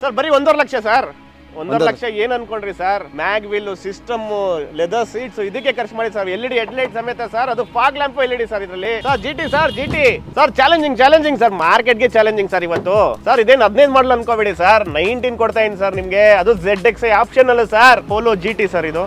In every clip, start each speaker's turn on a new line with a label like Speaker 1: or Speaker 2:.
Speaker 1: Sir ಬರೀ 1.5 lakh sir. 1.5 lakh ಏನ್ ಅನ್ಕೊಂಡ್ರಿ sir? Mag wheel, system, leather seats ಇದಕ್ಕೆ ಖರ್ಚು ಮಾಡಿ ಸರ್. LED ಹೆಡ್ಲೈಟ್ ಸಮೇತ ಸರ್. ಅದು ಫಾಗ್ ಲ್ಯಾಂಪ್ LED ಸರ್ ಇದರಲ್ಲಿ. Sir GT sir challenging sir. Market ಗೆ ಚಾಲೆಂಜಿಂಗ್ ಸರ್ ಇವತ್ತು. ಸರ್ ಇದೇನು 15 ಮಾಡಲ್ ಅನ್ಕೋಬೇಡಿ ಸರ್, 19 ಕೊಡ್ತಾ ಇದೀನಿ ಸರ್ ನಿಮ್ಗೆ. ಅದು ZXi ಆಪ್ಷನ್ ಅಲ್ಲ ಸರ್. Polo GT sir. ಇದು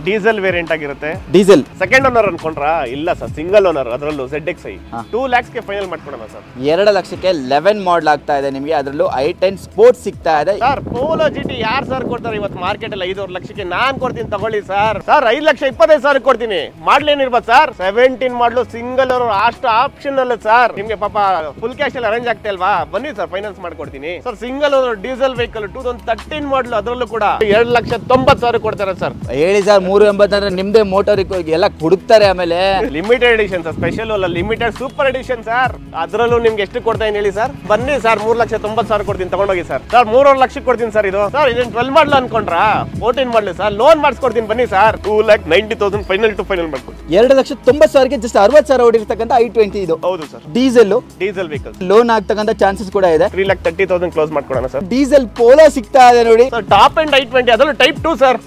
Speaker 1: ಡೀಸೆಲ್ ವೇರಿಯಂಟ್ ಆಗಿರುತ್ತೆ. ಡೀಸೆಲ್ ಸೆಕೆಂಡ್ ಓನರ್ ಅನ್ಕೊಂಡ್ರಾ? ಇಲ್ಲ ಸರ್, ಸಿಂಗಲ್ ಓನರ್. ಅದರಲ್ಲೂ ZXi 2 lakhs ಗೆ ಫೈನಲ್ ಮಾಡ್ಕೊಡೋಣ ಸರ್.
Speaker 2: 2 ಲಕ್ಷಕ್ಕೆ 11 ಮಾಡಲ್ ಆಗ್ತಾ ಇದೆ ನಿಮಗೆ. ಅದರಲ್ಲೂ i10 ಸ್ಪೋರ್ಟ್ಸ್ ಸಿಗ್ತಾ ಇದೆ
Speaker 1: ಸರ್. ಪೋಲೋ GT ಯಾರು ಸರ್ ಕೊಡ್ತಾರೆ ಇವತ್ತು ಮಾರ್ಕೆಟ್ ಅಲ್ಲಿ? 5.5 ಲಕ್ಷಕ್ಕೆ ನಾನ್ ಕೊಡ್ತೀನಿ, ತಗೊಳ್ಳಿ ಸರ್. 5,25,000 ಕೊಡ್ತೀನಿ. ಮಾಡ್ಲ್ ಏನಿರ್ಬೋದು ಸರ್? 17 ಮಾಡ್ಲು ಸಿಂಗಲ್ ಓನರ್, ಅಷ್ಟು ಆಪ್ಷನ್ ಅಲ್ಲ ಸರ್. ನಿಮ್ಗೆ ಪಾಪ ಫುಲ್ ಕ್ಯಾಶ್ ಅಲ್ಲಿ ಅರೇಂಜ್ ಆಗ್ತಾ ಇಲ್ವಾ? ಬನ್ನಿ ಸರ್, ಫೈನಾನ್ಸ್ ಮಾಡ್ಕೊಡ್ತೀನಿ sir. Single owner diesel vehicle 2013 model, ಅದರಲ್ಲೂ ಕೂಡ 2,90,000 ಕೊಡ್ತಾರೆ ಸರ್.
Speaker 2: ಹೇಳಿ ಸರ್, 380 ಅಂದ್ರೆ ನಿಮ್ದೇ ಮೋಟರ್ ಎಲ್ಲ ಹುಡುಕ್ತಾರೆ. ಆಮೇಲೆ
Speaker 1: ಲಿಮಿಟೆಡ್ ಎಡಿಷನ್ ಸರ್, ಸ್ಪೆಷಲ್ ಅಲ್ಲ, ಲಿಮಿಟೆಡ್ ಸೂಪರ್ ಎಡಿಷನ್ ಸರ್. ಅದರಲ್ಲೂ ನಿಮ್ಗೆ ಎಷ್ಟು ಕೊಡ್ತಾ ಇದೀನಿ ಹೇಳಿ ಸರ್? ಬನ್ನಿ ಸರ್, 3,90,000 ಕೊಡ್ತೀನಿ, ತಗೊಂಡೋಗಿ ಸರ್. 3.5 ಲಕ್ಷಕ್ಕೆ ಕೊಡ್ತೀನಿ ಸರ್. ಇದು ಸರ್ ಇದನ್ನ 12 ಮಾಡ್ಲು ಅನ್ಕೊಂಡ್ರಾ? 14 ಮಾಡ್ಲಿ ಸರ್. ಲೋನ್ ಮಾಡಿಸ್ಕೊಡ್ತೀನಿ, ಬನ್ನಿ ಸರ್. 2,90,000 ಫೈನಲ್ ಟು ಫೈನಲ್ ಮಾಡ್ಕೊಡ್ತೀನಿ.
Speaker 2: 2,90,000ಗೆ ಜಸ್ಟ್ 60,000 ಓಡಿರ್ತಕ್ಕಂಥ i20 ಇದು.
Speaker 1: ಹೌದು ಸರ್.
Speaker 2: Diesel
Speaker 1: vehicle.
Speaker 2: ಲೋನ್ ಆಗ್ತಕ್ಕಂಥ ಚಾನ್ಸಸ್ ಕೂಡ ಇದೆ.
Speaker 1: 3,30,000 ಕ್ಲೋಸ್ ಮಾಡ್ಕೊಡೋಣ ಸರ್.
Speaker 2: ಡೀಸೆಲ್ ಪೋಲೋ ಸಿಗ್ತಾ ಇದೆ ನೋಡಿ
Speaker 1: ಸರ್. ಟಾಪ್ ಅಂಡ್ i20, ಅದರಲ್ಲೂ ಟೈಪ್ 2 ಸರ್.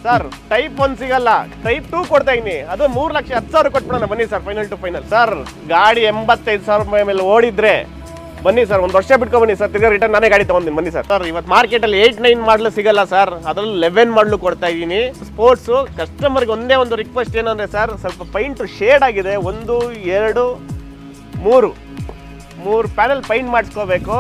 Speaker 1: ಟೈಪ್ 1 ಸಿಗಲ್ಲ, ಟೈಪ್ 2 ಕೊಡ್ತಾ ಇದೀನಿ. ಅದು 3,10,000 ಕೊಟ್ಬಿಡೋಣ, ಬನ್ನಿ sir, final to final. Sir ಗಾಡಿ 85,000 ಮೇಲೆ ಓಡಿದ್ರೆ ಬನ್ನಿ ಸರ್, 1 ವರ್ಷ ಬಿಟ್ಕೊ ಬನ್ನಿ ಸರ್. ತಿರ್ಗಾ ರಿಟರ್ನ್ ನಾನೇ ಗಾಡಿ ತಗೊಂಡಿನಿ, ಬನ್ನಿ ಸರ್. ಇವತ್ತು ಮಾರ್ಕೆಟ್ ಅಲ್ಲಿ 8-9 ಮಾಡಲು ಸಿಗಲ್ಲ ಸರ್. ಅದ್ರಲ್ಲಿ 11 ಮಾಡಲು ಕೊಡ್ತಾ ಇದೀನಿ. ಸ್ಪೋರ್ಟ್ಸ್ ಕಸ್ಟಮರ್ಗೆ ಒಂದೇ ಒಂದು ರಿಕ್ವೆಸ್ಟ್ ಏನಂದ್ರೆ ಸರ್, ಸ್ವಲ್ಪ ಪೈಂಟ್ ಶೇಡ್ ಆಗಿದೆ. 1, 2, 3 ಪ್ಯಾನಲ್ ಪೈಂಟ್ ಮಾಡಿಸ್ಕೋಬೇಕು.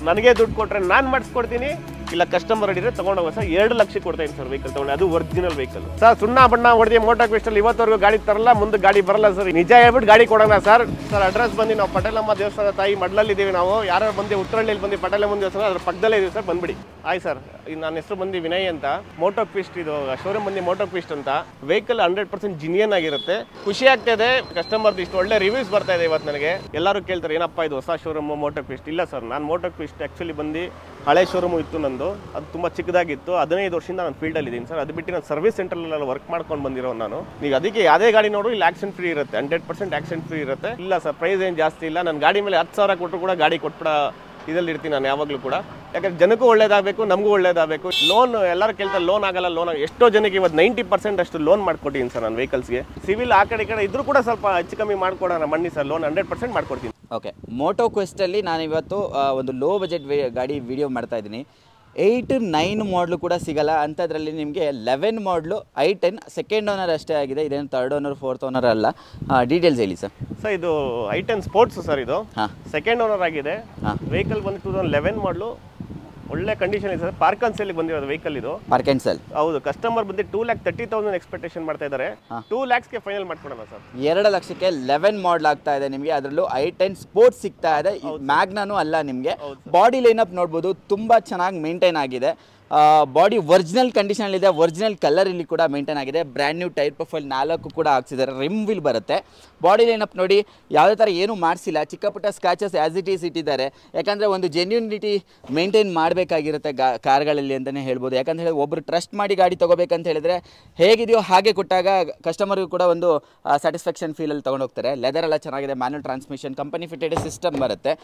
Speaker 1: ನನಗೆ ದುಡ್ಡು ಕೊಟ್ರೆ ನಾನು ಮಾಡಿಸ್ಕೊಡ್ತೀನಿ, ಇಲ್ಲ ಕಸ್ಟಮರ್ ಹಿಡಿದ್ರೆ ತಗೊಂಡೋಗ ಸರ್. 2 ಲಕ್ಷ ಕೊಡ್ತಾ ಇದೀನಿ ಸರ್ ವೆಹಿಕಲ್ ತಗೊಂಡು. ಅದು ಒರಿಜಿನಲ್ ವೆಹಿಕಲ್ ಸರ್. ಸುಣ್ಣ ಬಣ್ಣ ಹೊಡೆದಿ ಮೋಟೋ ಕ್ವಿಸ್ಟ್ ಅಲ್ಲಿ ಇವತ್ತವರೆಗೂ ಗಾಡಿ ತರಲ್ಲ, ಮುಂದೆ ಗಾಡಿ ಬರಲ್ಲ ಸರ್. ನಿಜ ಹೇಳ್ಬಿಟ್ಟು ಗಾಡಿ ಕೊಡೋಣ ಸರ್. ಅಡ್ರೆಸ್ ಬಂದು ನಾವು ಪಟೇಲಮ್ಮ ದೇವಸ್ಥಾನ ತಾಯಿ ಮಡ್ಲಲ್ಲಿ ಇದೀವಿ ನಾವು. ಯಾರು ಬಂದು ಉತ್ತರಹಳ್ಳಿಯಲ್ಲಿ ಬಂದು ಪಟೇಲಮ್ಮ ದೇವಸ್ಥಾನ ಅದ್ರ ಪಕ್ಕದಲ್ಲೇ ಇದೀವಿ ಸರ್, ಬಂದ್ಬಿಡಿ. ಆಯ್ತು ಸರ್. ನನ್ನ ಹೆಸರು ಬಂದು ವಿನಯ್ ಅಂತ. ಮೋಟೋ ಕ್ವಿಸ್ಟ್ ಇದು ಶೋರೂಮ್ ಬಂದು ಮೋಟೋ ಕ್ವಿಸ್ಟ್ ಅಂತ. ವೆಹಿಕಲ್ 100% ಜಿನಿಯನ್ ಆಗಿರುತ್ತೆ. ಖುಷಿ ಆಗ್ತಾ ಇದೆ. ಕಸ್ಟಮರ್ದು ಇಷ್ಟು ಒಳ್ಳೆ ರಿವ್ಯೂಸ್ ಬರ್ತಾ ಇದೆ ಇವತ್ತು ನನಗೆ. ಎಲ್ಲರೂ ಕೇಳ್ತಾರೆ ಏನಪ್ಪ ಇದು ಹೊಸ ಶೋರೂಮ್ ಮೋಟೋ ಕ್ವಿಸ್ಟ್. ಇಲ್ಲ ಸರ್, ನಾನು ಮೋಟೋ ಕ್ವಿಸ್ಟ್ ಆಕ್ಚುಲಿ ಬಂದು ಹಳೆ ಶೋರೂಮ್ ಇತ್ತು ನಂದು. ಅದು ತುಂಬಾ ಚಿಕ್ಕದಾಗಿತ್ತು. 15 ವರ್ಷದಿಂದ ನಾನು ಫೀಲ್ಡ್ ಅಲ್ಲಿ ಇದ್ದೀನಿ ಸರ್. ಅದು ಬಿಟ್ಟು ನಾನು ಸರ್ವಿಸ್ ಸೆಂಟರ್ ಅಲ್ಲಿ ವರ್ಕ್ ಮಾಡ್ಕೊಂಡು ಬಂದಿರೋ ನಾನು. ಈಗ ಅದಕ್ಕೆ ಯಾವುದೇ ಗಾಡಿ ನೋಡು ಇಲ್ಲಿ ಆಕ್ಸಿಡೆಂಟ್ ಫ್ರೀ ಇರುತ್ತೆ. 100% ಆಕ್ಸಿಡೆಂಟ್ ಫ್ರೀ ಇರುತ್ತೆ. ಇಲ್ಲ ಸರ್, ಪ್ರೈಸ್ ಏನು ಜಾಸ್ತಿ ಇಲ್ಲ. ನನ್ನ ಗಾಡಿ ಮೇಲೆ 10,000 ಕೊಟ್ಟರು ಕೂಡ ಗಾಡಿ ಕೊಟ್ಬಿಡ ಇದಲ್ಲಿ ಇರ್ತೀನಿ ನಾನು ಯಾವಾಗಲೂ ಕೂಡ. ಯಾಕಂದ್ರೆ ಜನಕ್ಕೂ ಒಳ್ಳೇದಾಗಬೇಕು, ನಮಗೂ ಒಳ್ಳೇದಾಗಬೇಕು. ಲೋನ್ ಎಲ್ಲರೂ ಕೇಳ್ತಾರೆ, ಲೋನ್ ಆಗಲ್ಲ. ಎಷ್ಟೋ ಜನಕ್ಕೆ ಇವತ್ತು 90% ಅಷ್ಟು ಲೋನ್ ಮಾಡ್ಕೊಟ್ಟಿದ್ದೀನಿ ಸರ್ ನಾನು ವೆಹಿಕಲ್ಸ್ಗೆ. ಸಿವಿಲ್ ಆ ಕಡೆ ಈ ಕಡೆ ಇದ್ರೂ ಕೂಡ ಸ್ವಲ್ಪ ಹೆಚ್ಚು ಕಮ್ಮಿ ಮಾಡ್ಕೊಡೋಣ ಬನ್ನಿ ಸರ್. ಲೋನ್ 100% ಮಾಡ್ಕೊಡ್ತೀನಿ.
Speaker 2: ಓಕೆ, ಮೋಟೋ ಕ್ವೆಸ್ಟಲ್ಲಿ ನಾನು ಇವತ್ತು ಒಂದು ಲೋ ಬಜೆಟ್ ಗಾಡಿ ವಿಡಿಯೋ ಮಾಡ್ತಾ ಇದ್ದೀನಿ. 8-9 ಮಾಡಲು ಕೂಡ ಸಿಗಲ್ಲ ಅಂಥದ್ರಲ್ಲಿ ನಿಮಗೆ 11 ಮಾಡಲು i10 ಸೆಕೆಂಡ್ ಓನರ್ ಅಷ್ಟೇ ಆಗಿದೆ. ಇದೇನು 3rd ಓನರ್ 4th ಓನರ್ ಅಲ್ಲ. ಡೀಟೇಲ್ಸ್ ಹೇಳಿ ಸರ್.
Speaker 1: ಸರ್ ಇದು i10 ಸ್ಪೋರ್ಟ್ಸ್ ಸರ್. ಇದು ಸೆಕೆಂಡ್ ಓನರ್ ಆಗಿದೆ. ವೆಹಿಕಲ್ ಬಂದು 2011 ಮಾಡಲು, ಒಳ್ಳೆ ಕಂಡೀಷನ್ ಇದೆ ಸರ್. ಪಾರ್ಕ್ ಅಂಡ್ ಸೇಲ್ ಬಂದಿರೋದು ವೆಹಿಕಲ್ ಇದು.
Speaker 2: Park and sale.
Speaker 1: ಹೌದು. ಕಸ್ಟಮರ್ ಬಂದು 2,30,000 ಎಕ್ಸ್ಪೆಕ್ಟೇಷನ್ ಮಾಡ್ತಾ ಇದ್ದಾರೆ. 2 lakhsಗೆ ಫೈನಲ್ ಮಾಡ್ಕೊಡೋಣ ಸರ್.
Speaker 2: 2 ಲಕ್ಷಕ್ಕೆ 11 ಮಾಡಲ್ ಆಗ್ತಾ ಇದೆ ನಿಮಗೆ. ಅದರಲ್ಲೂ i10 ಸ್ಪೋರ್ಟ್ಸ್ ಸಿಗ್ತಾ ಇದೆ. ಮ್ಯಾಗ್ನಾನು ಅಲ್ಲ ನಿಮಗೆ. ಬಾಡಿ ಲೈನಪ್ ನೋಡ್ಬೋದು, ತುಂಬಾ ಚೆನ್ನಾಗಿ ಮೇಂಟೈನ್ ಆಗಿದೆ. ಬಾಡಿ ಒರಿಜಿನಲ್ ಕಂಡೀಷನ್ ಇದೆ. ಒರಿಜಿನಲ್ ಕಲರ್ ಇಲ್ಲಿ ಕೂಡ ಮೇಂಟೈನ್ ಆಗಿದೆ. ಬ್ರ್ಯಾಂಡ್ ನ್ಯೂ ಟೈರ್ ಪ್ರೊಫೈಲ್ 4 ಕೂಡ ಹಾಕ್ಸಿದ್ದಾರೆ. ರಿಮ್ ವೀಲ್ ಬರುತ್ತೆ. ಬಾಡಿ ಲೈನಪ್ ನೋಡಿ, ಯಾವುದೇ ಥರ ಏನೂ ಮಾಡಿಸಿಲ್ಲ. ಚಿಕ್ಕ ಪುಟ್ಟ ಸ್ಕ್ರಾಚಸ್ ಆ್ಯಸ್ ಇಟ್ ಈಸ್ ಇಟ್ಟಿದ್ದಾರೆ. ಯಾಕಂದರೆ ಒಂದು ಜೆನ್ಯೂನಿಟಿ ಮೇಂಟೈನ್ ಮಾಡಬೇಕಾಗಿರುತ್ತೆ ಕಾರ್ಗಳಲ್ಲಿ ಅಂತಲೇ ಹೇಳ್ಬೋದು. ಯಾಕಂತ ಹೇಳಿದ್ರೆ ಒಬ್ಬರು ಟ್ರಸ್ಟ್ ಮಾಡಿ ಗಾಡಿ ತೊಗೋಬೇಕಂತ ಹೇಳಿದ್ರೆ ಹೇಗಿದೆಯೋ ಹಾಗೆ ಕೊಟ್ಟಾಗ ಕಸ್ಟಮರ್ಗೂ ಕೂಡ ಒಂದು ಸ್ಯಾಟಿಸ್ಫ್ಯಾಕ್ಷನ್ ಫೀಲಲ್ಲಿ ತೊಗೊಂಡೋಗ್ತಾರೆ. ಲೆದರ್ ಎಲ್ಲ ಚೆನ್ನಾಗಿದೆ. Manual transmission, company fitted system ಬರುತ್ತೆ.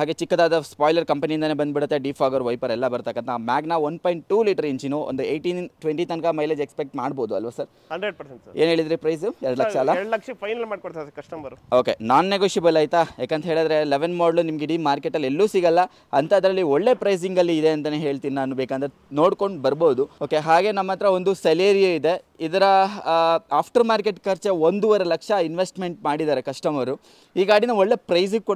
Speaker 2: ಹಾಗೆ ಚಿಕ್ಕದಾದ ಸ್ಪಾಯ್ಲರ್ ಕಂಪನಿಯಿಂದನೇ ಬಂದುಬಿಡುತ್ತೆ. ಡಿಫಾಗರ್ ವೈಪರ್ ಎಲ್ಲ ಬರ್ತಕ್ಕಂಥ ಮ್ಯಾಗ್ನಾ 1.2 ಲೀಟರ್ ಇಂಜಿನು. ಒಂದು 18-20 ತನಕ ಮೈಲೇಜ್ ಎಕ್ಸ್ಪೆಕ್ಟ್ ಮಾಡ್ಬೋದು ಅಲ್ವಾ ಸರ್?
Speaker 1: 100% ಸರ್.
Speaker 2: ಏನು ಹೇಳಿದ್ರಿ ಪ್ರೈಸ್? 2 ಲಕ್ಷ ಅಲ್ಲ?
Speaker 1: 2 ಲಕ್ಷ ಫೈನಲ್ ಮಾಡ್ಕೊಡ್ತಾರೆ ಕಸ್ಟಮರ್.
Speaker 2: ಓಕೆ, ನಾನ್ ನೆಗೋಷಿಯಬಲ್ ಆಯ್ತಾ? ಯಾಕಂತ ಹೇಳಿದ್ರೆ 11 ಮಾಡಲು ನಿಮ್ಗೆ ಇಡೀ ಮಾರ್ಕೆಟಲ್ಲಿ ಎಲ್ಲೂ ಸಿಗಲ್ಲ. ಅಂಥದ್ರಲ್ಲಿ ಒಳ್ಳೆ ಪ್ರೈಸಿಂಗಲ್ಲಿ ಇದೆ ಅಂತಲೇ ಹೇಳ್ತೀನಿ ನಾನು. ಬೇಕಂದ್ರೆ ನೋಡ್ಕೊಂಡು ಬರ್ಬೋದು. ಓಕೆ, ಹಾಗೆ ನಮ್ಮ ಹತ್ರ ಒಂದು ಸೆಲೇರಿಯೋ ಇದೆ. ಇದರ ಆಫ್ಟರ್ ಮಾರ್ಕೆಟ್ ಖರ್ಚು 1.5 ಲಕ್ಷ ಇನ್ವೆಸ್ಟ್ಮೆಂಟ್ ಮಾಡಿದ್ದಾರೆ ಕಸ್ಟಮರು. ಈ ಗಾಡಿನ ಒಳ್ಳೆ ಪ್ರೈಸಿಗೆ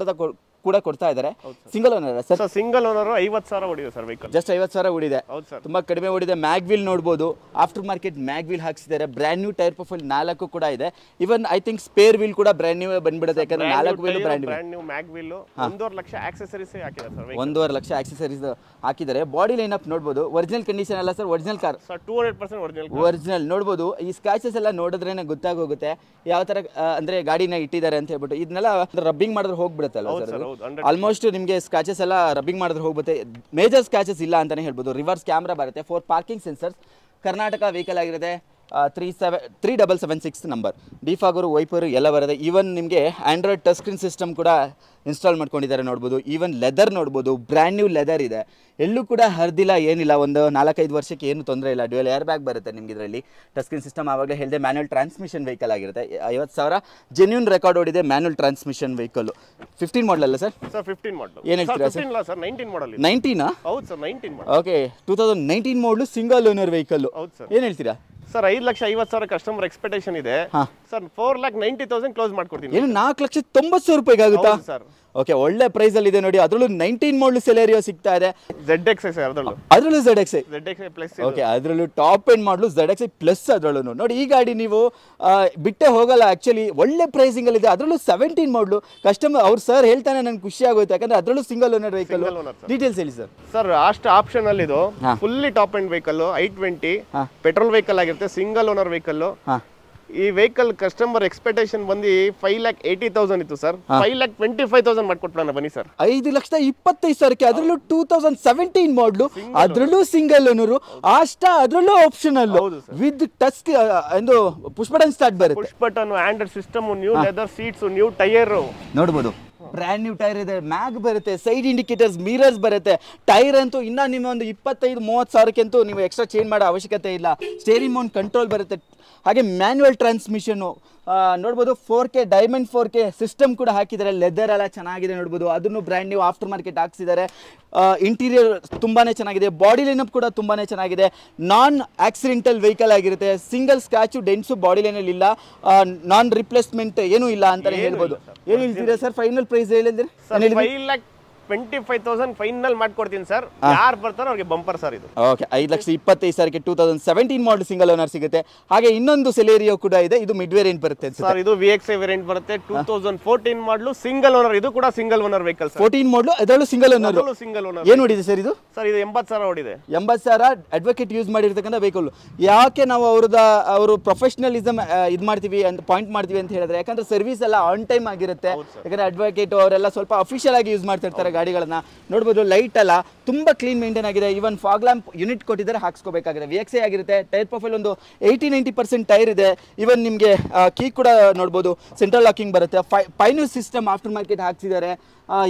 Speaker 2: ಕೂಡ ಕೊಡ್ತಾ ಇದ್ದಾರೆ. Single owner sir?
Speaker 1: Single owner 50,000 ಓಡಿದೆ ಸರ್ ವೆಹಿಕಲ್.
Speaker 2: ಜಸ್ಟ್ 50,000 ಓಡಿದೆ.
Speaker 1: ಹೌದು ಸರ್.
Speaker 2: ತುಂಬಾ ಕಡಿಮೆ ಓಡಿದೆ. ಮ್ಯಾಗ್ ವೀಲ್ ನೋಡ್ಬೋದು. ಆಫ್ಟರ್ ಮಾರ್ಕೆಟ್ ಮ್ಯಾಗ್ ವೀಲ್ ಹಾಕ್ಸಿದ್ದಾರೆ. ಬ್ರ್ಯಾಂಡ್ ನ್ಯೂ ಟೈರ್ ಪ್ರೊಫೈಲ್ 4 ಕೂಡ ಇದೆ. Even I think spare wheel ಕೂಡ ಬ್ರ್ಯಾಂಡ್ ನ್ಯೂ ಬಂದ್ಬಿಡುತ್ತೆ. ಯಾಕಂದ್ರೆ 4 wheel brand new
Speaker 1: mag wheel. 1.5 lakh accessories ಹಾಕಿದ್ದಾರೆ ಸರ್.
Speaker 2: 1.5 ಲಕ್ಷ ಆಕ್ಸೆಸರೀಸ್ ಹಾಕಿದ್ದಾರೆ. ಬಾಡಿ ಲೈನ್ ಅಪ್ ನೋಡ್ಬೋದು. ಒರಿಜಿನಲ್ ಕಂಡೀಷನ್ ಅಲ್ಲ ಸರ್, ಒರಿಜಿನಲ್ ಕಾರ್.
Speaker 1: 200%
Speaker 2: ಒರಿಜಿನಲ್ ನೋಡ್ಬೋದು. ಈ ಸ್ಕ್ರಾಚಸ್ ಎಲ್ಲ ನೋಡಿದ್ರೇನೆ ಗೊತ್ತಾಗೋಗುತ್ತೆ ಯಾವ ತರ ಅಂದ್ರೆ ಗಾಡಿನ ಇಟ್ಟಿದ್ದಾರೆ ಅಂತ ಹೇಳ್ಬಿಟ್ಟು. ಇದನ್ನೆಲ್ಲ ರಬ್ಬಿಂಗ್ ಮಾಡಿದ್ರೆ ಹೋಗ್ಬಿಡುತ್ತಲ್ಲ ಸರ್. ಆಲ್ಮೋಸ್ಟ್ ನಿಮಗೆ ಸ್ಕ್ರಾಚಸ್ ಎಲ್ಲ ರಬ್ಬಿಂಗ್ ಮಾಡಿದ್ರೆ ಹೋಗುತ್ತೆ. ಮೇಜರ್ ಸ್ಕ್ರಾಚಸ್ ಇಲ್ಲ ಅಂತಾನೆ ಹೇಳ್ಬೋದು. ರಿವರ್ಸ್ ಕ್ಯಾಮ್ರಾ ಬರುತ್ತೆ. 4 ಪಾರ್ಕಿಂಗ್ ಸೆನ್ಸರ್ಸ್. ಕರ್ನಾಟಕ ವೆಹಿಕಲ್ ಆಗಿರುತ್ತೆ. 3776 ನಂಬರ್. ಡಿಫಾಗರು ವೈಪರು ಎಲ್ಲ ಬರುತ್ತೆ. ಈವನ್ ನಿಮಗೆ ಆಂಡ್ರಾಯ್ಡ್ ಟಚ್ ಸ್ಕ್ರೀನ್ ಸಿಸ್ಟಮ್ ಕೂಡ ಇನ್ಸ್ಟಾಲ್ ಮಾಡ್ಕೊಂಡಿದ್ದಾರೆ ನೋಡ್ಬೋದು. ಈವನ್ ಲೆದರ್ ನೋಡ್ಬೋದು, ಬ್ರ್ಯಾಂಡ್ ನ್ಯೂ ಲೆದರ್ ಇದೆ. ಎಲ್ಲೂ ಕೂಡ ಹರಿದಿಲ್ಲ, ಏನಿಲ್ಲ. ಒಂದು 4-5 ವರ್ಷಕ್ಕೆ ಏನು ತೊಂದರೆ ಇಲ್ಲ. ಡ್ಯುಯಲ್ ಏರ್ ಬ್ಯಾಗ್ ಬರುತ್ತೆ ನಿಮ್ಗೆ ಇದರಲ್ಲಿ. ಟಚ್ ಸ್ಕ್ರೀನ್ ಸಿಸ್ಟಮ್ ಆವಾಗಲೇ ಹೇಳಿದೆ. ಮ್ಯಾನ್ಯಲ್ ಟ್ರಾನ್ಸ್ಮಿಷನ್ ವೆಹಿಕಲ್ ಆಗಿರುತ್ತೆ. 50,000 ಜೆನ್ಯೂನ್ ರೆಕಾರ್ಡ್ ಓಡಿದೆ. Manual transmission vehicle. 15 ಮಾಡಲ್ ಅಲ್ಲ ಸರ್?
Speaker 1: ಸರ್ 15 ಮಾಡಲ್.
Speaker 2: ಏನು ಹೇಳ್ತೀರಾ ಸರ್?
Speaker 1: 19 ಮಾಡಲ್.
Speaker 2: 19
Speaker 1: ಹೌದು ಸರ್, 19 ಮಾಡಲ್.
Speaker 2: ಓಕೆ, 2019 ಮಾಡಲು ಸಿಂಗಲ್ ಓನರ್ ವೆಹಿಕಲ್.
Speaker 1: ಹೌದು ಸರ್.
Speaker 2: ಏನು ಹೇಳ್ತೀರಾ
Speaker 1: ಸರ್? 5,50,000 ಕಸ್ಟಮರ್ ಎಕ್ಸ್ಪೆಕ್ಟೇಷನ್ ಇದೆ ಸರ್. 4,90,000 ಕ್ಲೋಸ್ ಮಾಡ್ಕೊಡ್ತೀನಿ.
Speaker 2: ಏನು 4,90,000 ರೂಪಾಯಿಗೆ ಆಗುತ್ತಾ
Speaker 1: ಸರ್?
Speaker 2: ಓಕೆ, ಒಳ್ಳೆ ಪ್ರೈಸ್ ಅಲ್ಲಿ ಇದೆ ನೋಡಿ. ಅದರಲ್ಲೂ 19 ಮಾಡಲ್ ಸೆಲೆರಿಯೋ ಸಿಗ್ತಾ ಇದೆ.
Speaker 1: ZXi ಸರ್, ಅದರಲ್ಲೂ
Speaker 2: ZXi
Speaker 1: ಪ್ಲಸ್.
Speaker 2: ಓಕೆ, ಅದರಲ್ಲೂ ಟಾಪ್ ಎಂಡ್ ಮಾಡಲು ZXi ಪ್ಲಸ್. ಅದರಲ್ಲೂ ನೋಡಿ, ಈ ಗಾಡಿ ನೀವು ಬಿಟ್ಟೆ ಹೋಗಲ್ಲ. ಆಕ್ಚುಲಿ ಒಳ್ಳೆ ಪ್ರೈಸಿಂಗ್ ಅಲ್ಲಿ ಇದೆ. ಅದರಲ್ಲೂ 17 ಮಾಡಲು. ಕಸ್ಟಮರ್ ಅವ್ರು ಸರ್ ಹೇಳ್ತಾನೆ ನಂಗೆ ಖುಷಿ ಆಗೋಯ್ತು, ಯಾಕಂದ್ರೆ ಅದರಲ್ಲೂ ಸಿಂಗಲ್ ಓನರ್ ವೆಹಿಕಲ್. ಡೀಟೇಲ್ಸ್ ಹೇಳಿ ಸರ್.
Speaker 1: ಸರ್ ಅಷ್ಟು ಆಪ್ಷನ್ ಅಲ್ಲಿ ಇದು fully top end vehicle. i20 petrol vehicle ಆಗಿರುತ್ತೆ, ಸಿಂಗಲ್ ಓನರ್ ವೆಹಿಕಲ್. ಈ ವೆಹಿಕಲ್ ಕಸ್ಟಮರ್ ಎಕ್ಸ್ಪೆಕ್ಟೇಷನ್ ಬಂದು 5,80,000 ಇತ್ತು ಸರ್. 5,25,000 ಮಾಡ್ಕೊಟ್ಬಿಡೋಣ ಬನ್ನಿ ಸರ್.
Speaker 2: 5,25,000ಕ್ಕೆ, ಅದರಲ್ಲೂ 2017 ಮಾಡಲು, ಅದರಲ್ಲೂ ಸಿಂಗಲ್ ಓನರು, ಅದರಲ್ಲೂ ಆಪ್ಷನಲ್ ವಿತ್ ಟಚ್ ಎಂದು ಪುಷ್ ಬಟನ್ ಸ್ಟಾರ್ಟ್ ಬರುತ್ತೆ.
Speaker 1: Push button, Android system, new leather seats, new tyre ನೋಡ್ಬೋದು.
Speaker 2: ಬ್ರ್ಯಾಂಡ್ ನ್ಯೂ ಟೈರ್ ಇದೆ, ಮ್ಯಾಗ್ ಬರುತ್ತೆ, ಸೈಡ್ ಇಂಡಿಕೇಟರ್ಸ್, ಮಿರರ್ಸ್ ಬರುತ್ತೆ. ಟೈರ್ ಅಂತೂ ಇನ್ನ ನಿಮ್ಮ ಒಂದು 25-30,000ಕ್ಕಂತೂ ನೀವು ಎಕ್ಸ್ಟ್ರಾ ಚೇಂಜ್ ಮಾಡೋ ಅವಶ್ಯಕತೆ ಇಲ್ಲ. ಸ್ಟೇರಿಂಗ್ ಮೌಂಟ್ ಕಂಟ್ರೋಲ್ ಬರುತ್ತೆ. ಹಾಗೆ ಮ್ಯಾನ್ಯುವಲ್ ಟ್ರಾನ್ಸ್ಮಿಷನ್ನು ನೋಡ್ಬೋದು. 4K ಡೈಮಂಡ್ 4K ಸಿಸ್ಟಮ್ ಕೂಡ ಹಾಕಿದ್ದಾರೆ. ಲೆದರ್ ಎಲ್ಲ ಚೆನ್ನಾಗಿದೆ ನೋಡ್ಬೋದು. ಅದನ್ನು ಬ್ರ್ಯಾಂಡ್ ನ್ಯೂ ಆಫ್ಟರ್ ಮಾರ್ಕೆಟ್ ಹಾಕ್ಸಿದ್ದಾರೆ. ಇಂಟೀರಿಯರ್ ತುಂಬಾ ಚೆನ್ನಾಗಿದೆ. ಬಾಡಿ ಲೈನಪ್ ಕೂಡ ತುಂಬಾ ಚೆನ್ನಾಗಿದೆ. ನಾನ್ ಆಕ್ಸಿಡೆಂಟಲ್ ವೆಹಿಕಲ್ ಆಗಿರುತ್ತೆ. ಸಿಂಗಲ್ ಸ್ಕ್ರಾಚು ಡೆಂಟ್ಸು ಬಾಡಿ ಲೈನಲ್ಲಿ ಇಲ್ಲ. ನಾನ್ ರಿಪ್ಲೇಸ್ಮೆಂಟ್ ಏನೂ ಇಲ್ಲ ಅಂತಲೇ ಹೇಳ್ಬೋದು. ಏನು ಹೇಳ್ತೀರಾ ಸರ್? ಫೈನಲ್ ಪ್ರೈಸ್ ಹೇಳಿದ್ರೆ
Speaker 1: 5,25,000 ಫೈನಲ್ ಮಾಡ್ಕೊಡ್ತೀನಿ ಸರ್. ಯಾರು ಬರ್ತಾರೋ ಅವ್ರಿಗೆ ಬಂಪರ್ ಸರ್ ಇದು.
Speaker 2: ಓಕೆ, 5,25,000ಕ್ಕೆ 2017 ಮಾಡಲ್ ಸಿಂಗಲ್ ಓನರ್ ಸಿಗುತ್ತೆ. ಹಾಗೆ ಇನ್ನೊಂದು ಸೆಲೆರಿಯೋ ಕೂಡ ಇದೆ. ಇದು ಮಿಡ್ ವೇರಿಯಂಟ್ ಬರುತ್ತೆ
Speaker 1: ಸರ್. ಇದು VXi ವೇರಿಯಂಟ್ ಬರುತ್ತೆ. 2014 ಮಾಡಲು ಸಿಂಗಲ್ ಓನರ್. ಇದು ಕೂಡ ಸಿಂಗಲ್ ಓನರ್ ವೆಹಿಕಲ್.
Speaker 2: 14 ಮಾಡಲು, ಅದರಲ್ಲೂ ಸಿಂಗಲ್ ಓನರ್. ಏನು ಓಡಿದೆ ಸರ್ ಇದು?
Speaker 1: ಸರ್ ಇದು 80,000 ಓಡಿದೆ.
Speaker 2: 80,000 ಅಡ್ವೊಕೇಟ್ ಯೂಸ್ ಮಾಡಿರ್ತಕ್ಕಂಥ ವೆಹಿಕಲ್. ಯಾಕೆ ನಾವು ಅವರು ಪ್ರೊಫೆಷನಲಿಸಮ್ ಇದು ಮಾಡ್ತೀವಿ ಅಂತ ಪಾಯಿಂಟ್ ಮಾಡ್ತೀವಿ ಅಂತ ಹೇಳಿದ್ರೆ, ಯಾಕಂದ್ರೆ ಸರ್ವಿಸ್ ಎಲ್ಲ ಆನ್ ಟೈಮ್ ಆಗಿರುತ್ತೆ. ಯಾಕಂದ್ರೆ ಅಡ್ವೊಕೇಟ್ ಅವರೆಲ್ಲ ಸ್ವಲ್ಪ ಅಫಿಷಿಯಲ್ ಆಗಿ ಯೂಸ್ ಮಾಡ್ತಿರ್ತಾರೆ ಗಾಡಿಗಳನ್ನ. ನೋಡ್ಬೋದು, ಲೈಟ್ ಎಲ್ಲ ತುಂಬಾ ಕ್ಲೀನ್ ಮೇಂಟೈನ್ ಆಗಿದೆ. ಈವನ್ ಫಾಗ್ ಲ್ಯಾಂಪ್ ಯೂನಿಟ್ ಕೊಟ್ಟಿದ್ದಾರೆ, ಹಾಕ್ಸ್ಕೋಬೇಕಾಗಿದೆ. VXi ಆಗಿರುತ್ತೆ. ಟೈರ್ ಪ್ರೊಫೈಲ್ ಒಂದು 80-90% ಟೈರ್ ಇದೆ. ಈವನ್ ನಿಮಗೆ ಕೀ ಕೂಡ ನೋಡ್ಬೋದು, ಸೆಂಟ್ರಲ್ ಲಾಕಿಂಗ್ ಬರುತ್ತೆ. ಪೈನ್ಯೂ ಸಿಸ್ಟಮ್ ಆಫ್ಟರ್ ಮಾರ್ಕೆಟ್ ಹಾಕ್ಸಿದ್ದಾರೆ.